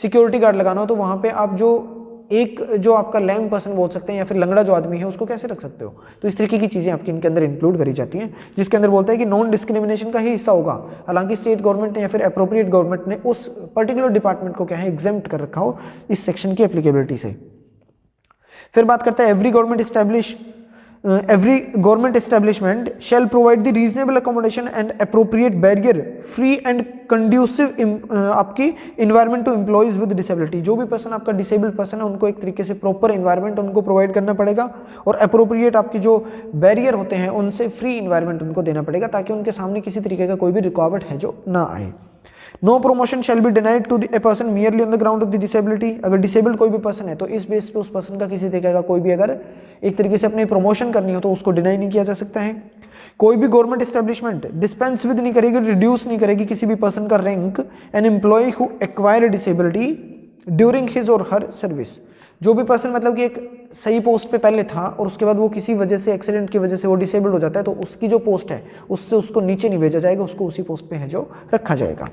सिक्योरिटी गार्ड लगाना हो तो वहाँ पे आप जो एक जो आपका लैम पर्सन बोल सकते हैं या फिर लंगड़ा जो आदमी है उसको कैसे रख सकते हो, तो इस तरीके की चीज़ें आपके इनके अंदर इंक्लूड करी जाती हैं, जिसके अंदर बोलता है कि नॉन डिस्क्रिमिनेशन का ही हिस्सा होगा। हालांकि स्टेट गवर्नमेंट ने या फिर अप्रोप्रिएट गवर्नमेंट ने उस पर्टिकुलर डिपार्टमेंट को क्या है एग्जेम्प्ट कर रखा हो इस सेक्शन की एप्लीकेबिलिटी से। फिर बात करता है every government establish every government establishment shall provide the reasonable accommodation and appropriate barrier free and conducive आपकी environment to employees with disability। जो भी पर्सन आपका डिसेबल्ड पर्सन है उनको एक तरीके से प्रॉपर environment उनको प्रोवाइड करना पड़ेगा और appropriate आपकी जो बैरियर होते हैं उनसे फ्री environment उनको देना पड़ेगा ताकि उनके सामने किसी तरीके का कोई भी रुकावट है जो ना आए। No promotion shall be denied to a person merely on the ground of the disability. अगर डिसेबल्ड कोई भी पर्सन है तो इस बेस पे उस पर्सन का किसी तरीके का कोई भी अगर एक तरीके से अपनी प्रमोशन करनी हो तो उसको डिनाई नहीं किया जा सकता है। कोई भी गवर्नमेंट एस्टेब्लिशमेंट डिस्पेंस विद नहीं करेगी, रिड्यूस नहीं करेगी किसी भी पर्सन का rank an employ who acquire disability during his or her service. जो भी पर्सन मतलब कि एक सही पोस्ट पे पहले था और उसके बाद वो किसी वजह से एक्सीडेंट की वजह से वो डिसेबल्ड हो जाता है तो उसकी जो पोस्ट है उससे उसको नीचे नहीं भेजा जाएगा, उसको उसी पोस्ट पे है जो रखा जाएगा।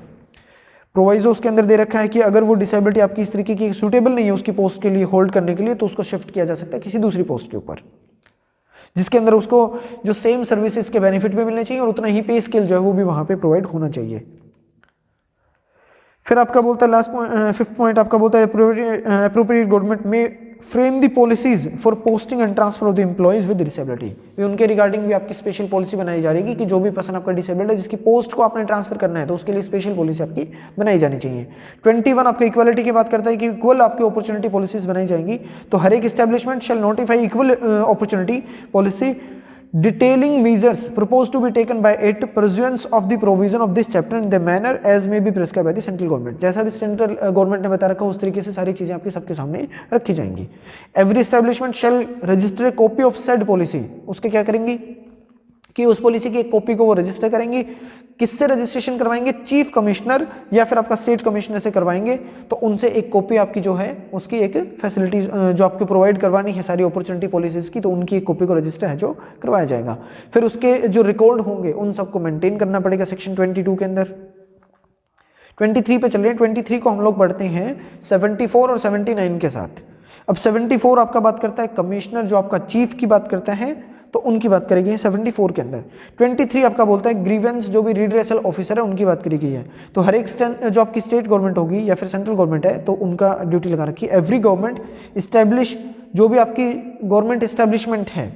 प्रोवाइजो उसके अंदर दे रखा है कि अगर वो डिसेबिलिटी आपकी इस तरीके की सूटेबल नहीं है उसकी पोस्ट के लिए होल्ड करने के लिए तो उसको शिफ्ट किया जा सकता है किसी दूसरी पोस्ट के ऊपर जिसके अंदर उसको जो सेम सर्विसेज के बेनिफिट भी मिलने चाहिए और उतना ही पे स्केल जो है वो भी वहां पे प्रोवाइड होना चाहिए। फिर आपका बोलता है लास्ट पॉइंट, फिफ्थ पॉइंट आपका बोलता है अप्रोप्रिएट गवर्नमेंट में frame the policies for posting and transfer of the employees with disability. उनके रिगार्डिंग भी आपकी स्पेशल पॉलिसी बनाई जा रही है कि जो भी पर्सन आपका डिसेबल्ड है जिसकी पोस्ट को आपने ट्रांसफर करना है तो उसके लिए स्पेशल पॉलिसी आपकी बनाई जानी चाहिए। 21 आपका इक्वालिटी की बात करता है कि इक्वल आपकी अपॉर्चुनिटी पॉलिसीज बनाई जाएंगी तो हर एक establishment shall notify equal opportunity policy detailing measures proposed to be taken by it pursuance of the provision of this chapter in the manner as may be prescribed by the central government। जैसा भी central government ने बता रखा उस तरीके से सारी चीजें आपके सबके सामने रखी जाएंगी। Every establishment shall register a copy of said policy. उसके क्या करेंगी कि उस पॉलिसी की एक कॉपी को वो रजिस्टर करेंगे। किससे रजिस्ट्रेशन करवाएंगे? चीफ कमिश्नर या फिर आपका स्टेट कमिश्नर से करवाएंगे तो उनसे एक कॉपी आपकी जो है उसकी एक फैसिलिटी जो आपको प्रोवाइड करवानी है सारी अपॉर्चुनिटी पॉलिसीज की तो उनकी एक कॉपी को रजिस्टर है जो करवाया जाएगा। फिर उसके जो रिकॉर्ड होंगे उन सबको मेंटेन करना पड़ेगा सेक्शन 22 के अंदर। 23 पे चल रहे हैं, 23 को हम लोग पढ़ते हैं 74 और 79 के साथ। अब 74 आपका बात करता है कमिश्नर जो आपका चीफ की बात करता है तो उनकी बात करी गई है 74 के अंदर। 23 आपका बोलता है ग्रीवेंस जो भी रिड्रेसल ऑफिसर है उनकी बात करी गई है। तो हर एक जो आपकी स्टेट गवर्नमेंट होगी या फिर सेंट्रल गवर्नमेंट है तो उनका ड्यूटी लगा रखी है। एवरी गवर्नमेंट इस्टेब्लिश जो भी आपकी गवर्नमेंट इस्टेब्लिशमेंट है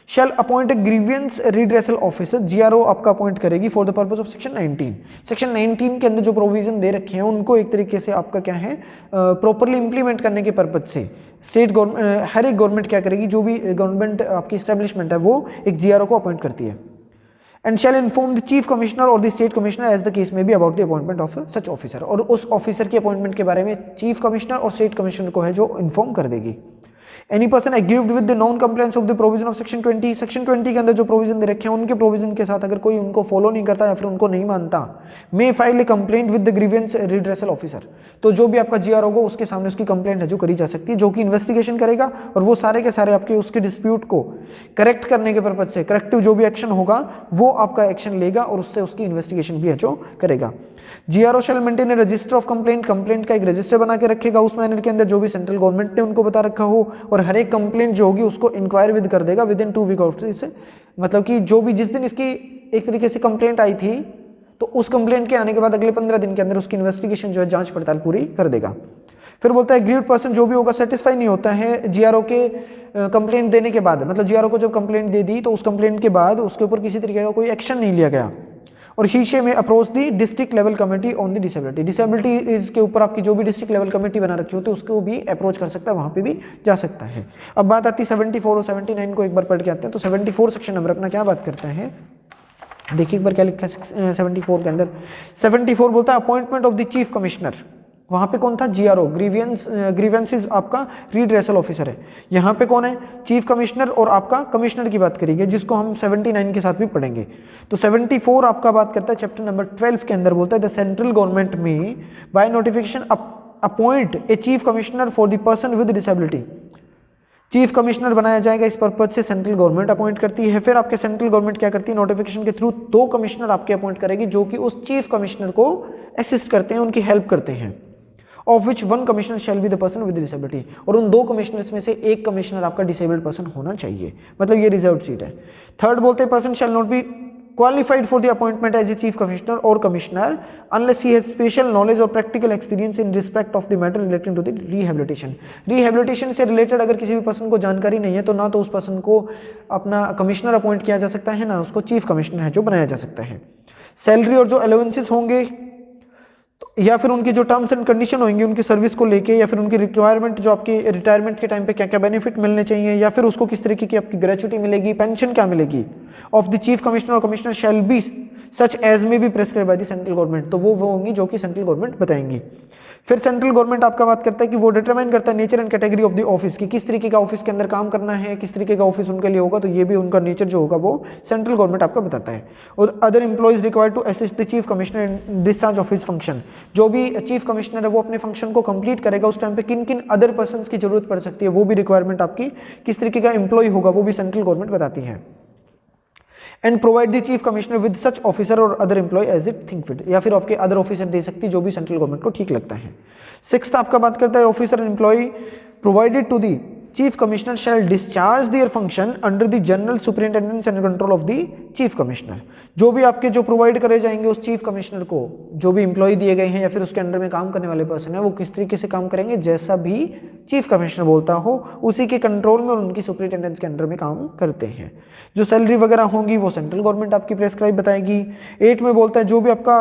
शैल अपॉइंट ए ग्रीवियंस रिड्रेसल ऑफिसर, जीआरओ आपका अपॉइंट करेगी for the purpose of section 19। Section 19 के अंदर जो प्रोविजन दे रखे हैं उनको एक तरीके से आपका क्या है प्रॉपरली इंप्लीमेंट करने के पर्पज से स्टेट गवर्नमेंट हर एक गवर्नमेंट क्या करेगी जो भी गवर्नमेंट आपकी इस्टेब्लिशमेंट है वो एक जीआरओ को अपॉइंट करती है। And shall inform the chief commissioner और the state commissioner as the case may be about the appointment of such officer. और उस ऑफिसर की अपॉइंटमेंट के बारे में चीफ कमिश्नर और स्टेट कमिश्नर को है जो इन्फॉर्म कर देगी। Any person aggrieved with the non compliance of the provision of section 20, section 20 के अंदर जो प्रोविजन दे रखे हैं उनके प्रोविजन के साथ अगर कोई उनको फॉलो नहीं करता या फिर उनको नहीं मानता may file a complaint with the grievance redressal officer. तो जो भी आपका जीआर होगा उसके सामने उसकी कंप्लेंट है जो करी जा सकती है जो कि इन्वेस्टिगेशन करेगा और वो सारे के सारे आपके उसके डिस्प्यूट को करेक्ट करने के पर्पज से करेक्टिव जो भी एक्शन होगा वो आपका एक्शन लेगा और उससे उसकी इन्वेस्टिगेशन भी है जो करेगा। GRO shall maintain a register of complaint, complaint का एक रजिस्टर बना के रखेगा उस मैनर के अंदर जो भी सेंट्रल गवर्नमेंट ने उनको बता रखा हो और हर एक कंप्लेंट जो होगी उसको इंक्वायर विद कर देगा within 2 week of this. मतलब कि जो भी जिस दिन इसकी एक तरीके से कंप्लेंट आई थी तो उस कंप्लेंट के आने के बाद अगले 15 दिन के अंदर उसकी इन्वेस्टिगेशन जो है जांच पड़ताल पूरी कर देगा। फिर बोलता है एग्रीड पर्सन जो भी होगा सेटिस्फाई नहीं होता है जीआरओ के कंप्लेंट देने के बाद, मतलब जीआरओ को जब कंप्लेंट दे दी तो उस कंप्लेंट के बाद उसके ऊपर किसी तरीके का कोई एक्शन नहीं लिया गया और शीशे में approach the district level committee on the disability. Disability के ऊपर आपकी जो भी डिस्ट्रिक्ट लेवल कमेटी बना रखी होती है उसको भी अप्रोच कर सकता है, वहां पे भी जा सकता है। अब बात आती है 74 और 79 को एक बार पढ़ के आते हैं। तो 74 सेक्शन नंबर अपना क्या बात करता है, देखिए एक बार क्या लिखा है 74 के अंदर। 74 बोलता है appointment of the chief commissioner. वहां पे कौन था? जीआरओ, ग्रीवेंसेस आपका रिड्रेसल ऑफिसर है। यहाँ पे कौन है? चीफ कमिश्नर और आपका कमिश्नर की बात करेंगे जिसको हम 79 के साथ भी पढ़ेंगे। तो 74 आपका बात करता है चैप्टर नंबर 12 के अंदर बोलता है the central government may by notification appoint a chief commissioner for the person with disability. Chief commissioner बनाया जाएगा, इस पर्पज से सेंट्रल गवर्नमेंट अपॉइंट करती है। फिर आपके सेंट्रल गवर्नमेंट क्या करती है? नोटिफिकेशन के थ्रू 2 कमिश्नर आपके अपॉइंट करेगी जो कि उस चीफ कमिश्नर को असिस्ट करते हैं, उनकी हेल्प करते हैं। Of which 1 commissioner shall be the person with disability. और उन 2 कमिश्नर्स में से एक कमिश्नर आपका डिसेबल्ड पर्सन होना चाहिए, मतलब ये रिजर्व सीट है। थर्ड बोलते हैं person shall not B qualified for the appointment as a chief commissioner or commissioner unless he has special knowledge or practical experience in respect of the matter relating to the rehabilitation. Rehabilitation से related अगर किसी भी person को जानकारी नहीं है तो ना तो उस पर्सन को अपना कमिश्नर अपॉइंट किया जा सकता है, ना उसको चीफ कमिश्नर है जो बनाया जा सकता है। सैलरी और जो अलाउंसेस होंगे या फिर उनकी जो टर्म्स एंड कंडीशन होंगी उनकी सर्विस को लेके, या फिर उनकी रिक्वायरमेंट जो आपकी रिटायरमेंट के टाइम पे क्या क्या बेनिफिट मिलने चाहिए, या फिर उसको किस तरीके की आपकी ग्रेचुटी मिलेगी, पेंशन क्या मिलेगी ऑफ द चीफ कमिश्नर और commissioner shall be such as may be prescribe by the central government, तो वो होंगी जो कि सेंट्रल गवर्नमेंट बताएंगी। फिर सेंट्रल गवर्नमेंट आपका बात करता है कि वो डिटरमाइन करता है nature and category of the office की, किस तरीके का ऑफिस के अंदर काम करना है, किस तरीके का ऑफिस उनके लिए होगा, तो ये भी उनका नेचर जो होगा वो सेंट्रल गवर्नमेंट आपका बताता है। और other employees required to assist the chief commissioner in discharge of his function, जो भी चीफ कमिश्नर है वो अपने फंक्शन को कंप्लीट करेगा उस टाइम पे किन किन अदर पर्सन की जरूरत पड़ सकती है, वो भी रिक्वायरमेंट आपकी किस तरीके का एम्प्लॉय होगा वो भी सेंट्रल गवर्नमेंट बताती है। And provide the chief commissioner with such officer और other employ as it think fit, या फिर आपके अदर ऑफिसर दे सकती है जो भी सेंट्रल गवर्नमेंट को ठीक लगता है। सिक्स्थ आपका बात करता है officer employ provided to the chief commissioner shall discharge their function under the general superintendence and control of the chief commissioner, जो भी आपके जो प्रोवाइड करे जाएंगे उस चीफ कमिश्नर को, जो भी एम्प्लॉय दिए गए हैं या फिर उसके अंडर में काम करने वाले पर्सन है वो किस तरीके से काम करेंगे, जैसा भी चीफ कमिश्नर बोलता हो उसी के कंट्रोल में और उनकी सुपरिंटेंडेंस के अंडर में काम करते हैं। जो सैलरी वगैरह होंगी वो सेंट्रल गवर्नमेंट आपकी प्रेस्क्राइब बताएगी। 8 में बोलता है जो भी आपका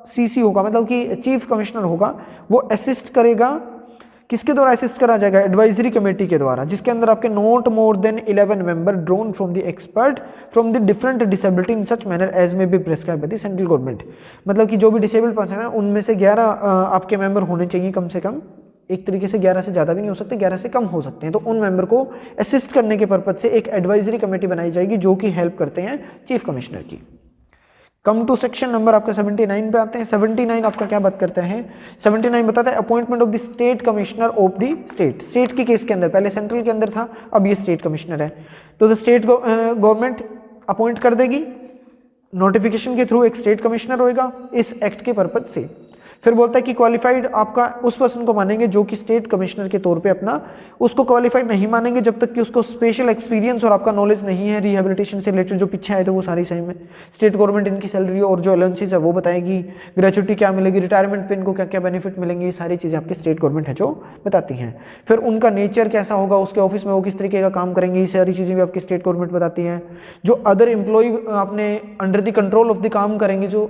सीसी होगा मतलब कि चीफ कमिश्नर होगा वो असिस्ट करेगा, किसके द्वारा असिस्ट करा जाएगा, एडवाइजरी कमेटी के द्वारा, जिसके अंदर आपके not more than 11 member drawn from the expert from the different disability in such manner as may be prescribe by the central government, मतलब कि जो भी डिसेबल्ड पर्सन है उनमें से 11 आपके मेंबर होने चाहिए कम से कम, एक तरीके से 11 से ज़्यादा भी नहीं हो सकते, 11 से कम हो सकते हैं, तो उन मेंबर को असिस्ट करने के पर्पज से एक एडवाइजरी कमेटी बनाई जाएगी जो कि हेल्प करते हैं चीफ कमिश्नर की। कम टू सेक्शन नंबर आपका 79 पे आते हैं। 79 आपका क्या बात करता है, 79 बताता है appointment of the state commissioner of the state, state के केस के अंदर पहले सेंट्रल के अंदर था अब ये स्टेट कमिश्नर है, तो द स्टेट गवर्नमेंट अपॉइंट कर देगी नोटिफिकेशन के थ्रू, एक स्टेट कमिश्नर होएगा इस एक्ट के पर्पज से। फिर बोलता है कि क्वालिफाइड आपका उस पर्सन को मानेंगे जो कि स्टेट कमिश्नर के तौर पे अपना उसको क्वालिफाइड नहीं मानेंगे जब तक कि उसको स्पेशल एक्सपीरियंस और आपका नॉलेज नहीं है रिहेबिलिटेशन से रिलेटेड, जो पीछे आए थे वो सारी सही में। स्टेट गवर्नमेंट इनकी सैलरी और जो अलाउंसेस है वो बताएगी, ग्रेचुटी क्या मिलेगी, रिटायरमेंट पे इनको क्या क्या बेनिफिट मिलेंगे, ये सारी चीज़ें आपकी स्टेट गवर्नमेंट है जो बताती हैं। फिर उनका नेचर कैसा होगा, उसके ऑफिस में वो किस तरीके का काम करेंगे, ये सारी चीज़ें भी आपकी स्टेट गवर्नमेंट बताती है। जो अदर एम्प्लॉय अपने under the control of the काम करेंगे जो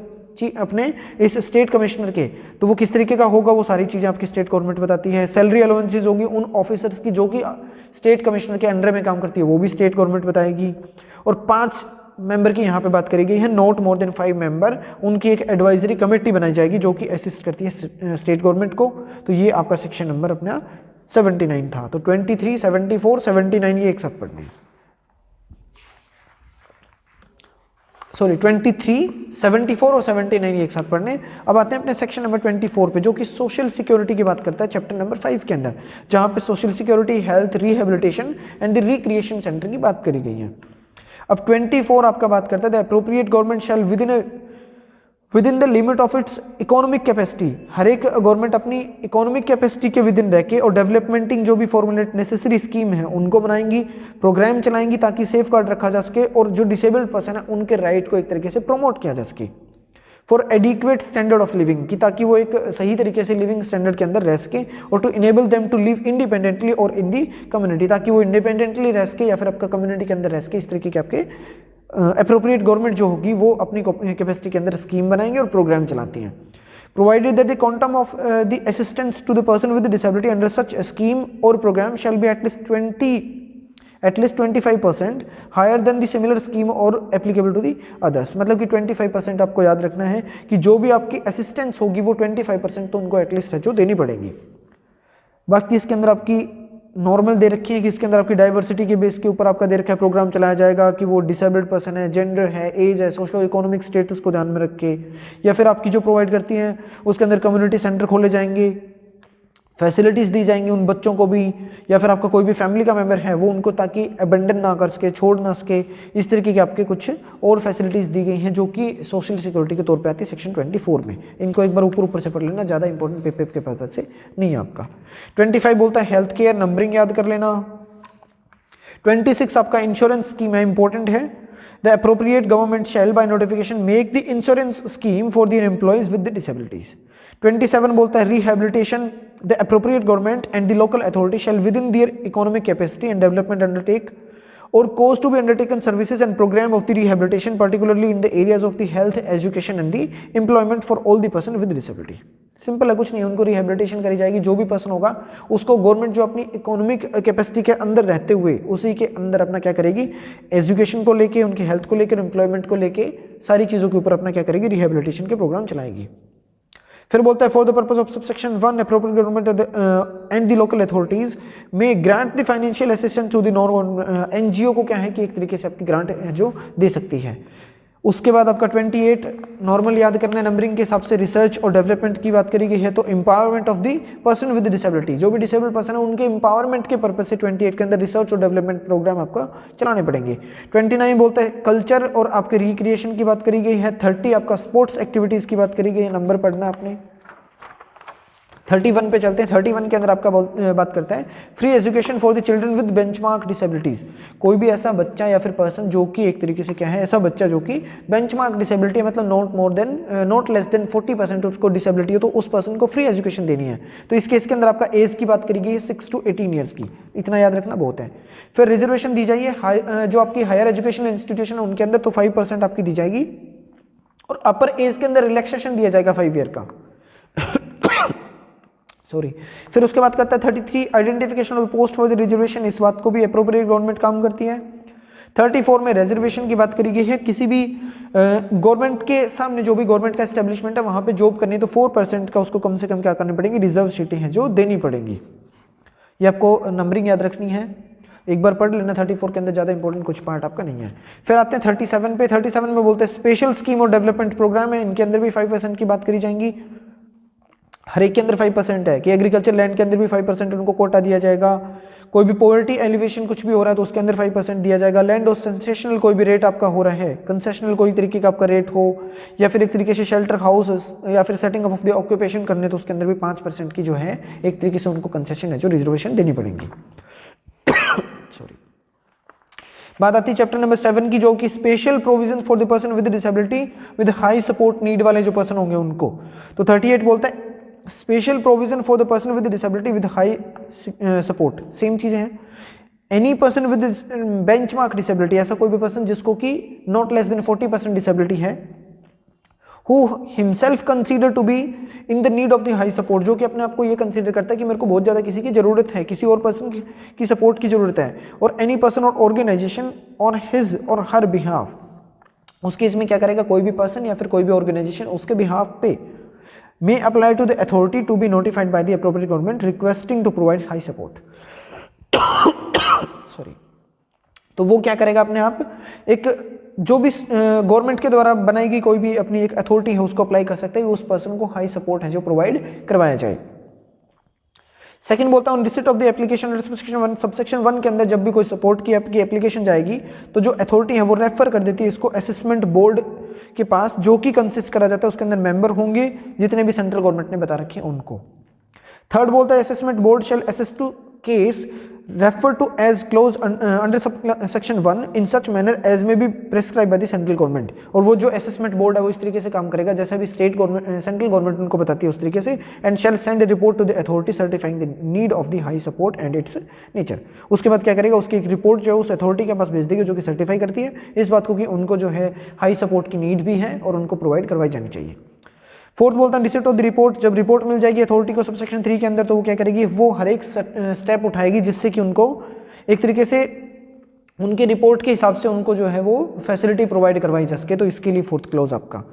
अपने इस स्टेट कमिश्नर के, तो वो किस तरीके का होगा वो सारी चीज़ें आपकी स्टेट गवर्नमेंट बताती है। सैलरी अलाउंसेस होगी उन ऑफिसर्स की जो कि स्टेट कमिश्नर के अंडर में काम करती है वो भी स्टेट गवर्नमेंट बताएगी। और 5 मेंबर की यहाँ पे बात करी गई है, नॉट मोर देन 5 मेंबर, उनकी एक एडवाइजरी कमेटी बनाई जाएगी जो कि असिस्ट करती है स्टेट गवर्नमेंट को। तो ये आपका सेक्शन नंबर अपना 79 था। तो 23, 74, 79 ये एक साथ पढ़ने, सॉरी 23, 74 और 79 एक साथ पढ़ने। अब आते हैं अपने सेक्शन नंबर 24 पे जो कि सोशल सिक्योरिटी की बात करता है चैप्टर नंबर 5 के अंदर, जहां पे social security, health, rehabilitation and the recreation centre की बात करी गई है। अब 24 आपका बात करता है the appropriate government shall within the limit of its economic capacity, हर एक गवर्नमेंट अपनी इकोनॉमिक कैपेसिटी के विद इन रह के और डेवलपमेंटिंग जो भी फॉर्मुलेट नेसेसरी स्कीम है उनको बनाएंगी, प्रोग्राम चलाएंगी ताकि सेफ गार्ड रखा जा सके और जो डिसेबल्ड पर्सन है उनके राइट को एक तरीके से प्रमोट किया जा सके। For adequate standard of living की, ताकि वो एक सही तरीके से लिविंग स्टैंडर्ड के अंदर रह सके, और to enable them to live independently और इन दी कम्युनिटी, ताकि वो इंडिपेंडेंटली रह सके या फिर आपका कम्युनिटी के अंदर रह सके। इस तरीके के आपके अप्रोप्रिएट गवर्नमेंट जो होगी वो अपनी कैपेसिटी के अंदर स्कीम बनाएंगे और प्रोग्राम चलाती हैं। Provided that the quantum of the assistance to the person with disability under such scheme और programme shall be at least 25% higher than the similar scheme और एप्लीकेबल टू दी अदर्स, मतलब कि 25% आपको याद रखना है कि जो भी आपकी असिस्टेंस होगी वो 25% तो उनको एटलीस्ट है जो देनी पड़ेगी। बाकी इसके अंदर आपकी नॉर्मल दे रखी है कि इसके अंदर आपकी डाइवर्सिटी के बेस के ऊपर आपका दे रखा है प्रोग्राम चलाया जाएगा कि वो डिसेबल्ड पर्सन है, जेंडर है, एज है, सोशल इकोनॉमिक स्टेटस को ध्यान में रख के, या फिर आपकी जो प्रोवाइड करती हैं उसके अंदर कम्युनिटी सेंटर खोले जाएंगे, फैसिलिटीज़ दी जाएंगी उन बच्चों को भी, या फिर आपका कोई भी फैमिली का मेंबर है वो उनको ताकि अबेंडन ना कर सके, छोड़ ना सके, इस तरीके की आपके कुछ और फैसिलिटीज़ दी गई हैं जो कि सोशल सिक्योरिटी के तौर पे आती है सेक्शन 24 में। इनको एक बार ऊपर से पढ़ लेना, ज़्यादा इंपॉर्टेंट पेपर के पर्पज से नहीं है आपका। 25 बोलता है हेल्थ केयर, नंबरिंग याद कर लेना। 26 आपका इंश्योरेंस स्कीम है, इंपॉर्टेंट है। The appropriate government shall by notification make the insurance scheme for the employees with the disabilities. 27 बोलता है rehabilitation the appropriate government and the local authority shall within their economic capacity and development undertake or cause to be undertaken services and program of the rehabilitation particularly in the areas of the health, education and the employment for all the person with disability। Simple है, कुछ नहीं, उनको rehabilitation करी जाएगी। जो भी person होगा उसको गवर्नमेंट जो अपनी इकोनॉमिक कैपेसिटी के अंदर रहते हुए उसी के अंदर अपना क्या करेगी, एजुकेशन को लेके, उनकी हेल्थ को लेकर, एम्प्लॉयमेंट को लेके, सारी चीज़ों के ऊपर अपना क्या करेगी, रिहेबिलिटेशन के प्रोग्राम चलाएगी। फिर बोलता है for the purpose of subsection 1 appropriate government and the local authorities may grant the financial assistance to the non NGO को क्या है कि एक तरीके से आपकी ग्रांट जो दे सकती है। उसके बाद आपका 28 नॉर्मल याद करना है नंबरिंग के हिसाब से, रिसर्च और डेवलपमेंट की बात करी गई है। तो empowerment of the person with disability, जो भी डिसेबल्ड पर्सन है उनके एम्पावरमेंट के पर्पज से 28 के अंदर रिसर्च और डेवलपमेंट प्रोग्राम आपका चलाने पड़ेंगे। 29 बोलता है कल्चर और आपके रिक्रिएशन की बात करी गई है। 30 आपका स्पोर्ट्स एक्टिविटीज़ की बात करी गई है, नंबर पढ़ना आपने। 31 पे चलते हैं। 31 के अंदर आपका बात करता है free education for the children with benchmark disabilities. कोई भी ऐसा बच्चा या फिर पर्सन जो कि एक तरीके से क्या है, ऐसा बच्चा जो कि बेंचमार्क डिसेबिलिटी मतलब नॉट लेस देन 40% उसको डिसेबिलिटी हो, तो उस पर्सन को फ्री एजुकेशन देनी है। तो इस केस के अंदर आपका एज की बात करी गई है 6 to 18 ईयर्स की, इतना याद रखना बहुत है। फिर रिजर्वेशन दी जाइए जो आपकी हायर एजुकेशनल इंस्टीट्यूशन है उनके अंदर, तो 5% आपकी दी जाएगी। और अपर एज के अंदर रिलैक्सेशन दिया जाएगा 5 ईयर का सॉरी। फिर उसके बाद करता है 33 identification of post for the reservation, इस बात को भी अप्रोप्रिएट गवर्नमेंट काम करती है। 34 में रिजर्वेशन की बात करी गई है, किसी भी गवर्नमेंट के सामने जो भी गवर्नमेंट का एस्टेब्लिशमेंट है वहाँ पे जॉब करनी है तो 4% का उसको कम से कम क्या करनी पड़ेगी, रिजर्व सीटें हैं जो देनी पड़ेंगी। ये आपको नंबरिंग याद रखनी है, एक बार पढ़ लेना। 34 के अंदर ज़्यादा इंपॉर्टेंट कुछ पार्ट आपका नहीं है। फिर आते हैं 37 पे। 37 में बोलते हैं स्पेशल स्कीम और डेवलपमेंट प्रोग्राम है, इनके अंदर भी 5% की बात करी जाएंगी। हर एक के अंदर 5% है कि एग्रीकल्चर लैंड के अंदर भी 5% उनको कोटा दिया जाएगा। कोई भी पॉवर्टी एलिवेशन कुछ भी हो रहा है तो उसके अंदर 5% दिया जाएगा। लैंड और सेंसेशनल कोई भी रेट आपका हो रहा है, कंसेशनल कोई तरीके का आपका रेट हो, या फिर एक तरीके से शेल्टर हाउसेस या फिर setting up of the occupation करने, तो उसके अंदर भी 5% की जो है एक तरीके से उनको कंसेशन है जो रिजर्वेशन देनी पड़ेगी। सॉरी। बात आती है चैप्टर नंबर 7 की, जो कि special provision for the person with disability with high support need वाले जो पर्सन होंगे उनको। तो 38 बोलता है special provision for the person with disability with high support, same चीजें हैं। Any person with benchmark disability, ऐसा कोई भी पर्सन जिसको कि नॉट लेस देन 40% डिसेबिलिटी है, who himself consider to be in the need of the high support, जो कि अपने आप को ये कंसीडर करता है कि मेरे को बहुत ज़्यादा किसी की ज़रूरत है, किसी और पर्सन की सपोर्ट की ज़रूरत है। और एनी पर्सन और organisation on his or her behalf, उसके इसमें क्या करेगा, कोई भी पर्सन या फिर कोई भी ऑर्गेनाइजेशन उसके बिहाफ पे may apply to the authority to be notified by the appropriate government requesting to provide high support sorry. तो वो क्या करेगा, अपने आप एक जो भी गवर्नमेंट के द्वारा बनाई गई कोई भी अपनी एक अथॉरिटी है उसको अप्लाई कर सकता है, उस पर्सन को हाई सपोर्ट है जो प्रोवाइड करवाया जाए। सेकंड बोलता हूँ receipt of the application subsection 1 के अंदर जब भी कोई सपोर्ट की आपकी एप्लीकेशन जाएगी तो जो अथॉरिटी है वो रेफर कर देती है इसको असेसमेंट बोर्ड के पास, जो कि कंसिस्ट करा जाता है, उसके अंदर मेंबर होंगे जितने भी सेंट्रल गवर्नमेंट ने बता रखे हैं उनको। थर्ड बोलता है assessment board shall assess to case refer to as close under section 1 in such manner as may be prescribe by the central government. और वो जो असेसमेट बोर्ड है वो इस तरीके से काम करेगा जैसा भी स्टेट गवर्नमेंट सेंट्रल गवर्नमेंट उनको बताती है उस तरीके से। And shall send a report to the authority certifying the need of the high support and its nature. उसके बाद क्या करेगा, उसकी एक रिपोर्ट जो है उस अथॉरिटी के पास भेज देगी जो कि सर्टिफाई करती है इस बात को कि उनको जो है हाई सपोर्ट की नीड भी है और उनको प्रोवाइड करवाई जानी चाहिए। फोर्थ बोलता है रिसिप्ट ऑफ द रिपोर्ट, जब रिपोर्ट मिल जाएगी अथॉरिटी को सबसेक्शन 3 के अंदर तो वो क्या करेगी, वो हर एक स्टेप उठाएगी जिससे कि उनको एक तरीके से उनके रिपोर्ट के हिसाब से उनको जो है वो फैसिलिटी प्रोवाइड करवाई जा सके। तो इसके लिए फोर्थ क्लॉज आपका।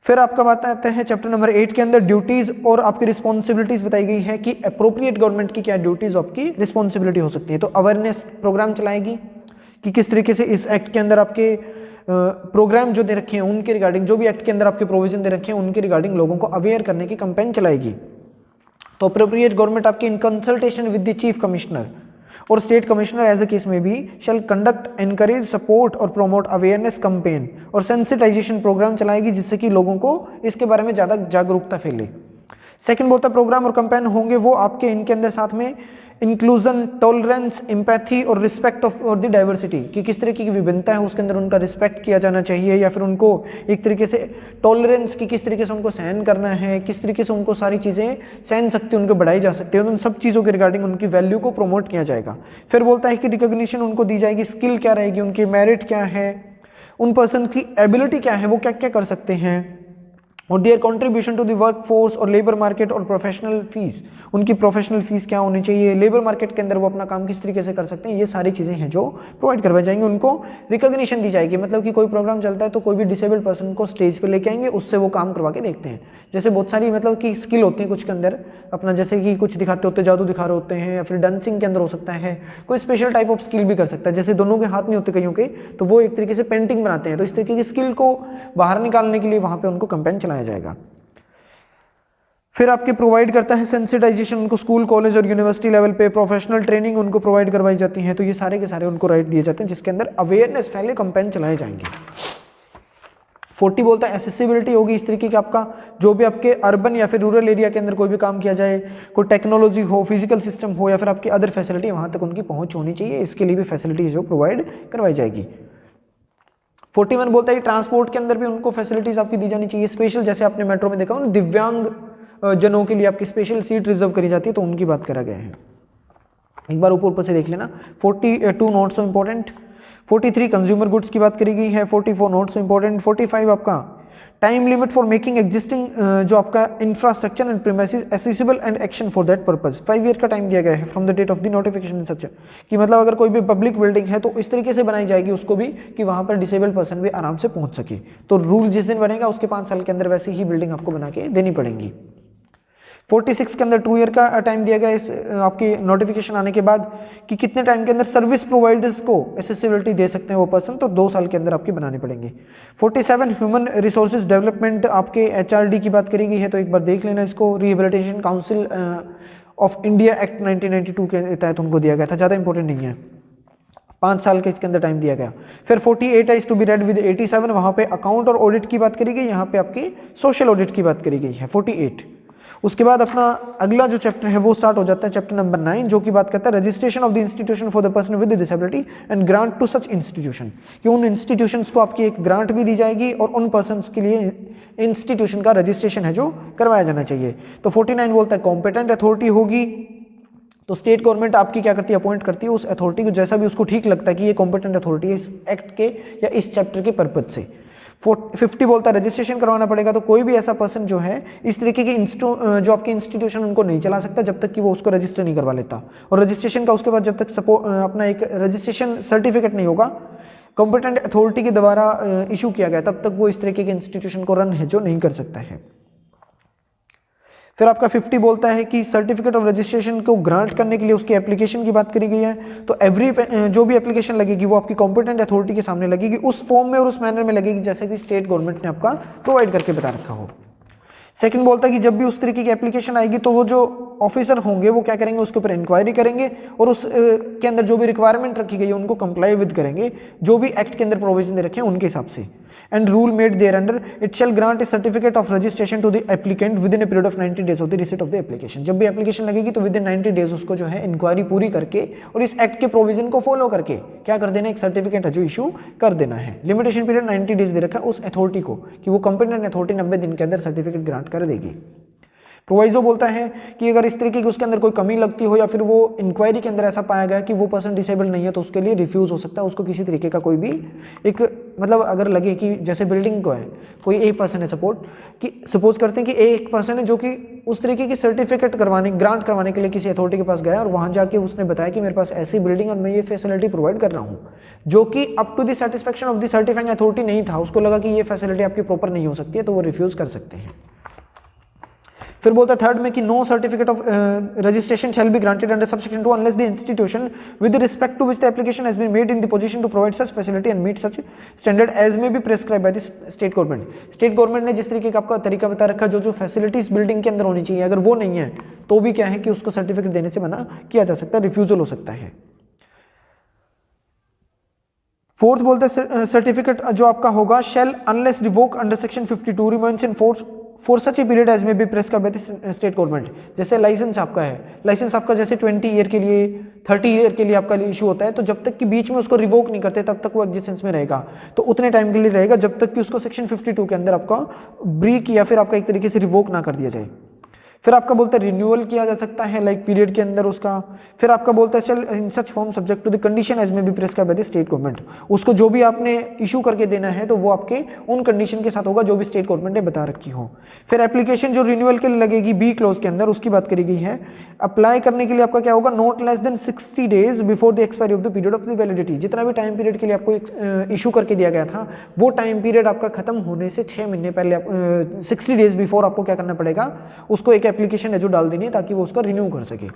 फिर आपका बात आते हैं चैप्टर नंबर 8 के अंदर ड्यूटीज और आपकी रिस्पॉन्सिबिलिटीज बताई गई है कि अप्रोप्रिएट गवर्नमेंट की क्या ड्यूटीज आपकी रिस्पॉन्सिबिलिटी हो सकती है। तो अवेयरनेस प्रोग्राम चलाएगी कि किस तरीके से इस एक्ट के अंदर आपके प्रोग्राम जो दे रखे हैं उनके रिगार्डिंग, जो भी एक्ट के अंदर आपके प्रोविजन दे रखे हैं उनके रिगार्डिंग लोगों को अवेयर करने की कैंपेन चलाएगी। तो अप्रोप्रिएट गवर्नमेंट आपकी in consultation with the chief commissioner और state commissioner as the case may भी शैल कंडक्ट एनकरेज सपोर्ट और प्रोमोट अवेयरनेस कैंपेन और सेंसिटाइजेशन प्रोग्राम चलाएगी जिससे कि लोगों को इसके बारे में ज़्यादा जागरूकता फैले। सेकंड बोलता प्रोग्राम और कैंपेन होंगे वो आपके इनके अंदर साथ में इंक्लूजन, टॉलरेंस, एम्पैथी और रिस्पेक्ट ऑफ और द डाइवर्सिटी, कि किस तरीके की विभिन्नता है उसके अंदर उनका रिस्पेक्ट किया जाना चाहिए, या फिर उनको एक तरीके से टॉलरेंस की किस तरीके से उनको सहन करना है, किस तरीके से उनको सारी चीज़ें सहन शक्ति उनको बढ़ाई जा सकती है, उन सब चीज़ों के रिगार्डिंग उनकी वैल्यू को प्रमोट किया जाएगा। फिर बोलता है कि रिकॉग्निशन उनको दी जाएगी, स्किल क्या रहेगी, उनकी मेरिट क्या है, उन पर्सन की एबिलिटी क्या है, वो क्या क्या कर सकते हैं, और their contribution to the work force और लेबर मार्केट और प्रोफेशनल फीस, उनकी प्रोफेशनल फीस क्या होनी चाहिए, लेबर मार्केट के अंदर वो अपना काम किस तरीके से कर सकते हैं, ये सारी चीज़ें हैं जो प्रोवाइड करवाई जाएंगी। उनको रिकॉग्निशन दी जाएगी, मतलब कि कोई प्रोग्राम चलता है तो कोई भी डिसेबल्ड पर्सन को स्टेज पे लेके आएंगे, उससे वो काम करवा के देखते हैं। जैसे बहुत सारी मतलब कि स्किल होती है कुछ के अंदर अपना, जैसे कि कुछ दिखाते होते जादू दिखा रहे होते हैं, या फिर डांसिंग के अंदर हो सकता है, कोई स्पेशल टाइप ऑफ स्किल भी कर सकता है, जैसे दोनों के हाथ नहीं होते कईयों के, तो वो एक तरीके से पेंटिंग बनाते हैं, तो इस तरीके की स्किल को बाहर निकालने के लिए वहाँ पे उनको कैंपेन चलाया जाएगा। फिर आपके प्रोवाइड करता है सेंसिटाइजेशन, उनको स्कूल, कॉलेज और यूनिवर्सिटी लेवल पे प्रोफेशनल ट्रेनिंग उनको प्रोवाइड करवाई जाती है। तो ये सारे के सारे उनको राइट दिए जाते हैं जिसके अंदर अवेयरनेस फैले कैंपेन चलाए जाएंगे। 40 बोलता है एसेसिबिलिटी होगी, इस तरीके का आपका जो भी आपके अर्बन या फिर रूरल एरिया के अंदर कोई भी काम किया जाए, कोई टेक्नोलॉजी हो, फिजिकल सिस्टम हो, या फिर आपकी अदर फैसिलिटी वहाँ तक उनकी पहुँच होनी चाहिए, इसके लिए भी फैसिलिटीज जो प्रोवाइड करवाई जाएगी। 41 बोलता है ट्रांसपोर्ट के अंदर भी उनको फैसिलिटीज आपकी दी जानी चाहिए, स्पेशल जैसे आपने मेट्रो में देखा हो दिव्यांग जनों के लिए आपकी स्पेशल सीट रिजर्व करी जाती है, तो उनकी बात करा गया है। एक बार ऊपर से देख लेना। 42 not so important. 43 consumer goods की बात करी गई है। 44 नॉट सो इंपॉर्टेंट। 45 आपका time limit for making existing जो आपका infrastructure and premises accessible and action for that purpose. 5 year का टाइम दिया गया है from the date of the notification such, कि मतलब अगर कोई भी पब्लिक बिल्डिंग है तो इस तरीके से बनाई जाएगी उसको भी कि वहाँ पर डिसेबल्ड पर्सन भी आराम से पहुँच सके। तो रूल जिस दिन बनेगा उसके 5 साल के अंदर वैसी ही बिल्डिंग आपको बना के देनी पड़ेगी। 46 के अंदर 2 ईयर का टाइम दिया गया इस आपकी नोटिफिकेशन आने के बाद कि कितने टाइम के अंदर सर्विस प्रोवाइडर्स को एसेसिबिलिटी दे सकते हैं वो पर्सन, तो 2 साल के अंदर आपकी बनानी पड़ेंगी। 47 ह्यूमन रिसोर्सेज डेवलपमेंट आपके HRD की बात करी गई है, तो एक बार देख लेना इसको। Rehabilitation council of India act 1992 के तहत उनको दिया गया था, ज़्यादा इंपॉर्टेंट नहीं है। 5 साल के इसके अंदर टाइम दिया गया। फिर 48 is to be read with 87, वहाँ पे अकाउंट और ऑडिट की बात करी गई, यहाँ पे आपकी सोशल ऑडिट की बात करी गई है 48। उसके बाद अपना अगला जो चैप्टर है वो स्टार्ट हो जाता है, चैप्टर नंबर 9, जो की बात करता है registration of the institution for the person with disability and grant to such institution, कि उन इंस्टीट्यूशंस को आपकी एक ग्रांट भी दी जाएगी और उन पर्सन्स के लिए इंस्टीट्यूशन का रजिस्ट्रेशन है जो करवाया जाना चाहिए। तो 49 बोलता है कॉम्पिटेंट अथॉरिटी होगी, तो स्टेट गवर्नमेंट आपकी क्या करती है, अपॉइंट करती है उस अथॉरिटी को, जैसा भी उसको ठीक लगता है कि ये कॉम्पिटेंट अथॉरिटी है इस एक्ट के या इस चैप्टर के पर्पज से। 50 बोलता है रजिस्ट्रेशन करवाना पड़ेगा, तो कोई भी ऐसा पर्सन जो है इस तरीके की जो आपकी इंस्टीट्यूशन उनको नहीं चला सकता जब तक कि वो उसको रजिस्टर नहीं करवा लेता, और रजिस्ट्रेशन का उसके बाद जब तक अपना एक रजिस्ट्रेशन सर्टिफिकेट नहीं होगा कॉम्पिटेंट अथॉरिटी के द्वारा इशू किया गया, तब तक वो इस तरीके के इंस्टीट्यूशन को रन है जो नहीं कर सकता है। फिर आपका 50 बोलता है कि सर्टिफिकेट ऑफ रजिस्ट्रेशन को ग्रांट करने के लिए उसकी एप्लीकेशन की बात करी गई है, तो एवरी जो भी एप्लीकेशन लगेगी वो आपकी कॉम्पिटेंट अथॉरिटी के सामने लगेगी, उस फॉर्म में और उस मैनर में लगेगी जैसे कि स्टेट गवर्नमेंट ने आपका प्रोवाइड करके बता रखा हो। सेकंड बोलता है कि जब भी उस तरीके की एप्लीकेशन आएगी तो वो जो ऑफिसर होंगे वो क्या करेंगे, उसके ऊपर इंक्वायरी करेंगे और उस के अंदर जो भी रिक्वायरमेंट रखी गई है उनको कंप्लाई विद करेंगे, जो भी एक्ट के अंदर प्रोविजन दे रखे हैं उनके हिसाब से। And rule made there under it shall grant a certificate of registration to the applicant within a period of 90 days of the receipt of the application. जब भी एप्लीकेशन लगेगी तो विद इन 90 डेज उसको जो है inquiry पूरी करके और इस एक्ट के प्रोविजन को फॉलो करके क्या कर देना, एक सर्टिफिकेट है जो इशू कर देना है। लिमिटेशन पीरियड 90 डेज दे रखा है उस अथॉरिटी को कि वो कंपिटेंट अथॉरिटी 90 दिन के अंदर सर्टिफिकेट ग्रांट कर देगी। प्रोवाइजो बोलता है कि अगर इस तरीके की उसके अंदर कोई कमी लगती हो या फिर वो इंक्वायरी के अंदर ऐसा पाया गया कि वो पर्सन डिसेबल नहीं है तो उसके लिए रिफ्यूज़ हो सकता है, उसको किसी तरीके का कोई भी एक मतलब अगर लगे कि जैसे बिल्डिंग को है कोई एक पर्सन है सपोज करते हैं कि एक पर्सन है जो कि उस तरीके की सर्टिफिकेट करवाने ग्रांट करवाने के लिए किसी अथॉरिटी के पास गया और वहाँ जाके उसने बताया कि मेरे पास ऐसी बिल्डिंग और मैं ये फैसिलिटी प्रोवाइड कर रहा हूँ, जो कि up to the satisfaction of the certifying authority नहीं था, उसको लगा कि ये फैसिलिटी आपकी प्रॉपर नहीं हो सकती है तो वो रिफ्यूज़ कर सकते हैं। फिर बोलता है थर्ड में कि no certificate of registration shall be granted under subsection 2 unless the institution with respect to which the application has been made in the position to provide such facility and meet such standard as may be prescribe by the state government. State government ने जिस तरीके का आपका तरीका बता रखा जो facilities building के अंदर होनी चाहिए, अगर वो नहीं है तो भी क्या है कि उसको सर्टिफिकेट देने से मना किया जा सकता है, रिफ्यूजल हो सकता है। फोर्थ बोलते हैं सर्टिफिकेट जो आपका होगा shall unless revoke under section 52 remains in force for such a period as may be prescribed by the state government. जैसे लाइसेंस आपका है, लाइसेंस आपका जैसे 20 ईयर के लिए 30 ईयर के लिए आपका इशू होता है, तो जब तक कि बीच में उसको रिवोक नहीं करते तब तक वो एग्जिस्टेंस में रहेगा। तो उतने टाइम के लिए रहेगा जब तक कि उसको सेक्शन 52 के अंदर आपका ब्रेक या फिर आपका एक तरीके से रिवोक ना कर दिया जाए। फिर आपका बोलता है रिन्यूअल किया जा सकता है लाइक पीरियड के अंदर उसका। फिर आपका बोलता है shall in such form subject to the condition as may be prescribed by the state government. उसको जो भी आपने इशू करके देना है तो वो आपके उन कंडीशन के साथ होगा जो भी स्टेट गवर्नमेंट ने बता रखी हो। फिर एप्लीकेशन जो रिन्यूअल के लिए लगेगी बी क्लोज के अंदर, उसकी बात करी गई है। अप्लाई करने के लिए आपका क्या होगा, not less then 60 days before the expiry of the period of the validity. जितना भी टाइम पीरियड के लिए आपको इशू करके दिया गया था वो टाइम पीरियड आपका खत्म होने से 6 महीने पहले 60 डेज बिफोर आपको क्या करना पड़ेगा, उसको एक एप्लीकेशन है जो डाल देनी है ताकि वो उसका रिन्यू कर सके।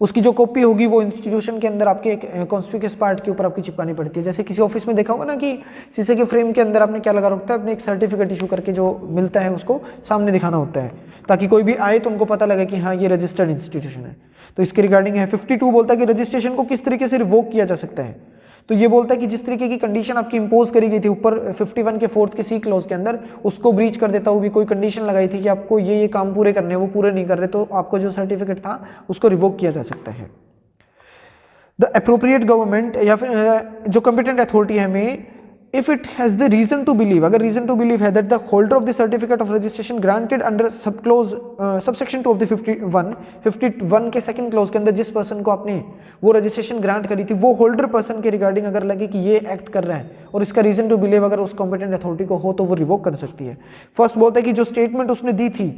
उसकी जो कॉपी होगी वो इंस्टीट्यूशन के अंदर आपके एक कॉन्स्पिक्यूअस पार्ट के ऊपर आपकी चिपकानी पड़ती है। जैसे किसी ऑफिस में देखा होगा ना कि शीशे के फ्रेम के अंदर आपने क्या लगा रखता है, अपने एक सर्टिफिकेट इशू करके जो मिलता है उसको सामने दिखाना होता है ताकि कोई भी आए तो उनको पता लगे कि हाँ ये रजिस्टर्ड इंस्टीट्यूशन है। तो इसके रिगार्डिंग है 52 बोलता है कि रजिस्ट्रेशन को किस तरीके से रिवोक किया जा सकता है। तो ये बोलता है कि जिस तरीके की कंडीशन आपकी इंपोज करी गई थी ऊपर 51 के 4th के सी क्लॉज के अंदर, उसको ब्रीच कर देता हुआ भी कोई कंडीशन लगाई थी कि आपको ये काम पूरे करने हैं, वो पूरे नहीं कर रहे, तो आपको जो सर्टिफिकेट था उसको रिवोक किया जा सकता है। द अप्रोप्रिएट गवर्नमेंट या फिर जो कॉम्पिटेंट अथॉरिटी है में if it has the reason to believe, अगर reason to believe है that the holder of the certificate of registration granted under subclause subsection 2 of the 51 के सेकंड क्लॉज के अंदर जिस पर्सन को आपने वो रजिस्ट्रेशन ग्रांट करी थी वो होल्डर पर्सन के रिगार्डिंग अगर लगे कि ये एक्ट कर रहा है और इसका रीजन टू बिलीव अगर उस कॉम्पिटेंट अथॉरिटी को हो तो वो रिवोक कर सकती है। फर्स्ट बोलता है कि जो स्टेटमेंट उसने दी थी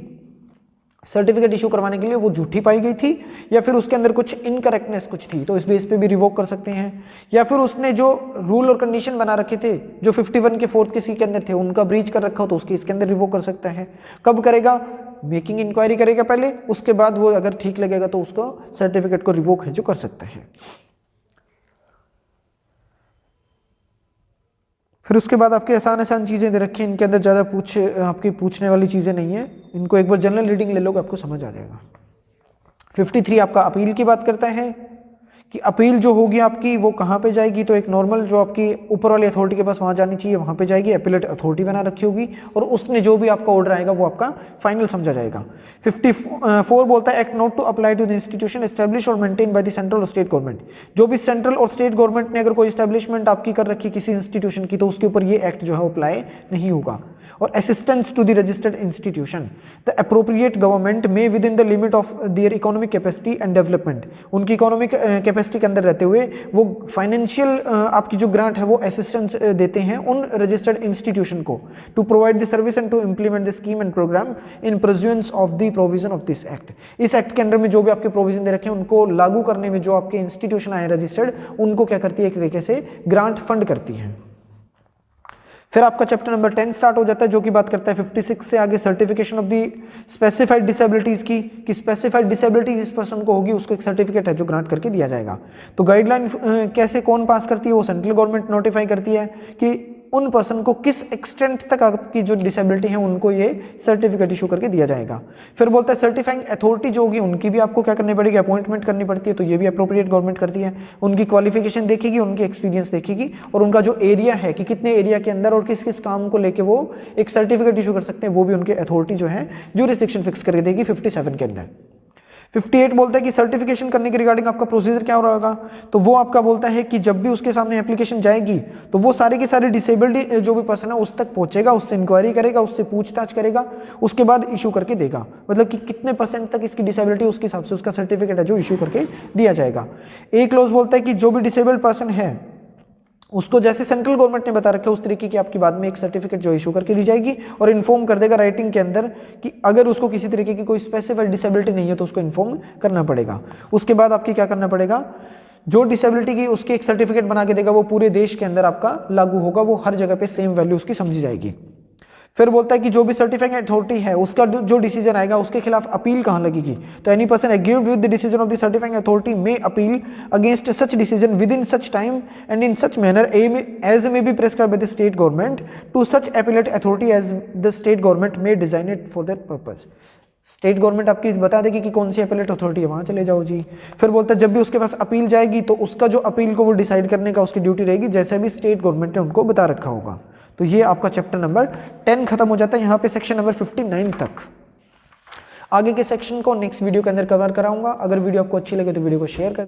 सर्टिफिकेट इशू करवाने के लिए वो झूठी पाई गई थी या फिर उसके अंदर कुछ इनकरेक्टनेस कुछ थी, तो इस बेस पे भी रिवोक कर सकते हैं। या फिर उसने जो रूल और कंडीशन बना रखे थे जो 51 के 4th के सी के अंदर थे उनका ब्रीच कर रखा हो तो उसके इसके अंदर रिवोक कर सकता है। कब करेगा, मेकिंग इंक्वायरी करेगा पहले, उसके बाद वो अगर ठीक लगेगा तो उसको सर्टिफिकेट को रिवोक है जो कर सकता है। फिर उसके बाद आपके आसान आसान चीज़ें दे रखी हैं, इनके अंदर ज़्यादा आपकी पूछने वाली चीज़ें नहीं है, इनको एक बार जनरल रीडिंग ले लोगे आपको समझ आ जाएगा। 53 आपका अपील की बात करता है कि अपील जो होगी आपकी वो कहाँ पे जाएगी, तो एक नॉर्मल जो आपकी ऊपर वाली अथॉरिटी के पास वहाँ जानी चाहिए, वहाँ पे जाएगी। अपीलेट अथॉरिटी बना रखी होगी और उसने जो भी आपका ऑर्डर आएगा वो आपका फाइनल समझा जाएगा। 54 बोलता है act not to apply to the institution establish और मेंटेन बाय द सेंट्रल और स्टेट गवर्नमेंट। जो भी सेंट्रल और स्टेट गवर्नमेंट ने अगर कोई एस्टैब्लिशमेंट आपकी कर रखी किसी इंस्टीट्यूशन की तो उसके ऊपर ये एक्ट जो है अप्लाई नहीं होगा। और assistance to the registered institution, the appropriate government may within the limit of their economic capacity and development, उनकी इकोनॉमिक कैपेसिटी के अंदर रहते हुए वो फाइनेंशियल आपकी जो ग्रांट है वो असिस्टेंस देते हैं उन रजिस्टर्ड इंस्टीट्यूशन को to provide the service and to implement the scheme and programme in pursuance of the provision of this act. इस एक्ट के अंदर में जो भी आपके प्रोविजन दे रखे हैं उनको लागू करने में जो आपके इंस्टीट्यूशन आए रजिस्टर्ड उनको क्या करती है, एक तरीके से ग्रांट फंड करती है। फिर आपका चैप्टर नंबर 10 स्टार्ट हो जाता है जो कि बात करता है 56 से आगे certification of the specified disabilities की, कि स्पेसिफाइड डिसेबिलिटी जिस पर्सन को होगी उसको एक सर्टिफिकेट है जो ग्रांट करके दिया जाएगा। तो गाइडलाइन कैसे कौन पास करती है, वो सेंट्रल गवर्नमेंट नोटिफाई करती है कि उन पर्सन को किस एक्सटेंट तक आपकी जो डिसेबिलिटी है उनको ये सर्टिफिकेट इशू करके दिया जाएगा। फिर बोलता है सर्टिफाइंग अथॉरिटी जो होगी उनकी भी आपको क्या करनी पड़ेगी, अपॉइंटमेंट करनी पड़ती है, तो ये भी अप्रोप्रिएट गवर्नमेंट करती है। उनकी क्वालिफिकेशन देखेगी, उनकी एक्सपीरियंस देखेगी और उनका जो एरिया है कि कितने एरिया के अंदर और किस किस काम को लेके वो एक सर्टिफिकेट इशू कर सकते हैं वो भी उनके अथॉरिटी जो है ज्यूरिसडिक्शन फिक्स करके देगी 57 के अंदर। 58 बोलता है कि सर्टिफिकेशन करने के रिगार्डिंग आपका प्रोसीजर क्या हो रहा होगा, तो वो आपका बोलता है कि जब भी उसके सामने एप्लीकेशन जाएगी तो वो सारे के सारे डिसेबल्ड जो भी पर्सन है उस तक पहुंचेगा, उससे इंक्वायरी करेगा, उससे पूछताछ करेगा, उसके बाद इशू करके देगा। मतलब कि कितने % तक इसकी डिसेबिलिटी उसके हिसाब से उसका सर्टिफिकेट है जो इशू करके दिया जाएगा। एक क्लॉज बोलता है कि जो भी डिसेबल्ड पर्सन है उसको जैसे सेंट्रल गवर्नमेंट ने बता रखा है उस तरीके की आपकी बाद में एक सर्टिफिकेट जो इशू करके दी जाएगी और इन्फॉर्म कर देगा राइटिंग के अंदर कि अगर उसको किसी तरीके की कोई स्पेसिफाइड डिसेबिलिटी नहीं है तो उसको इन्फॉर्म करना पड़ेगा। उसके बाद आपकी क्या करना पड़ेगा, जो डिसेबिलिटी की उसकी एक सर्टिफिकेट बना के देगा वो पूरे देश के अंदर आपका लागू होगा, वो हर जगह पे सेम वैल्यू उसकी समझी जाएगी। फिर बोलता है कि जो भी सर्टिफाइंग अथॉरिटी है उसका जो डिसीजन आएगा उसके खिलाफ अपील कहाँ लगेगी, तो any person aggrieved with the decision of the certifying authority may appeal against such decision within such time and in such manner as may be prescribed by the state government to such appellate authority as the state government may designated for that purpose. State government आपकी बता देगी कि कौन सी appellate authority है, वहाँ चले जाओ जी। फिर बोलता है जब भी उसके पास अपील जाएगी तो उसका जो अपील को वो डिसाइड करने का उसकी ड्यूटी रहेगी जैसे भी स्टेट गवर्नमेंट ने उनको बता रखा होगा। तो ये आपका चैप्टर नंबर 10 खत्म हो जाता है यहाँ पे सेक्शन नंबर 59 तक। आगे के सेक्शन को नेक्स्ट वीडियो के अंदर कवर कराऊंगा। अगर वीडियो आपको अच्छी लगे तो वीडियो को शेयर कर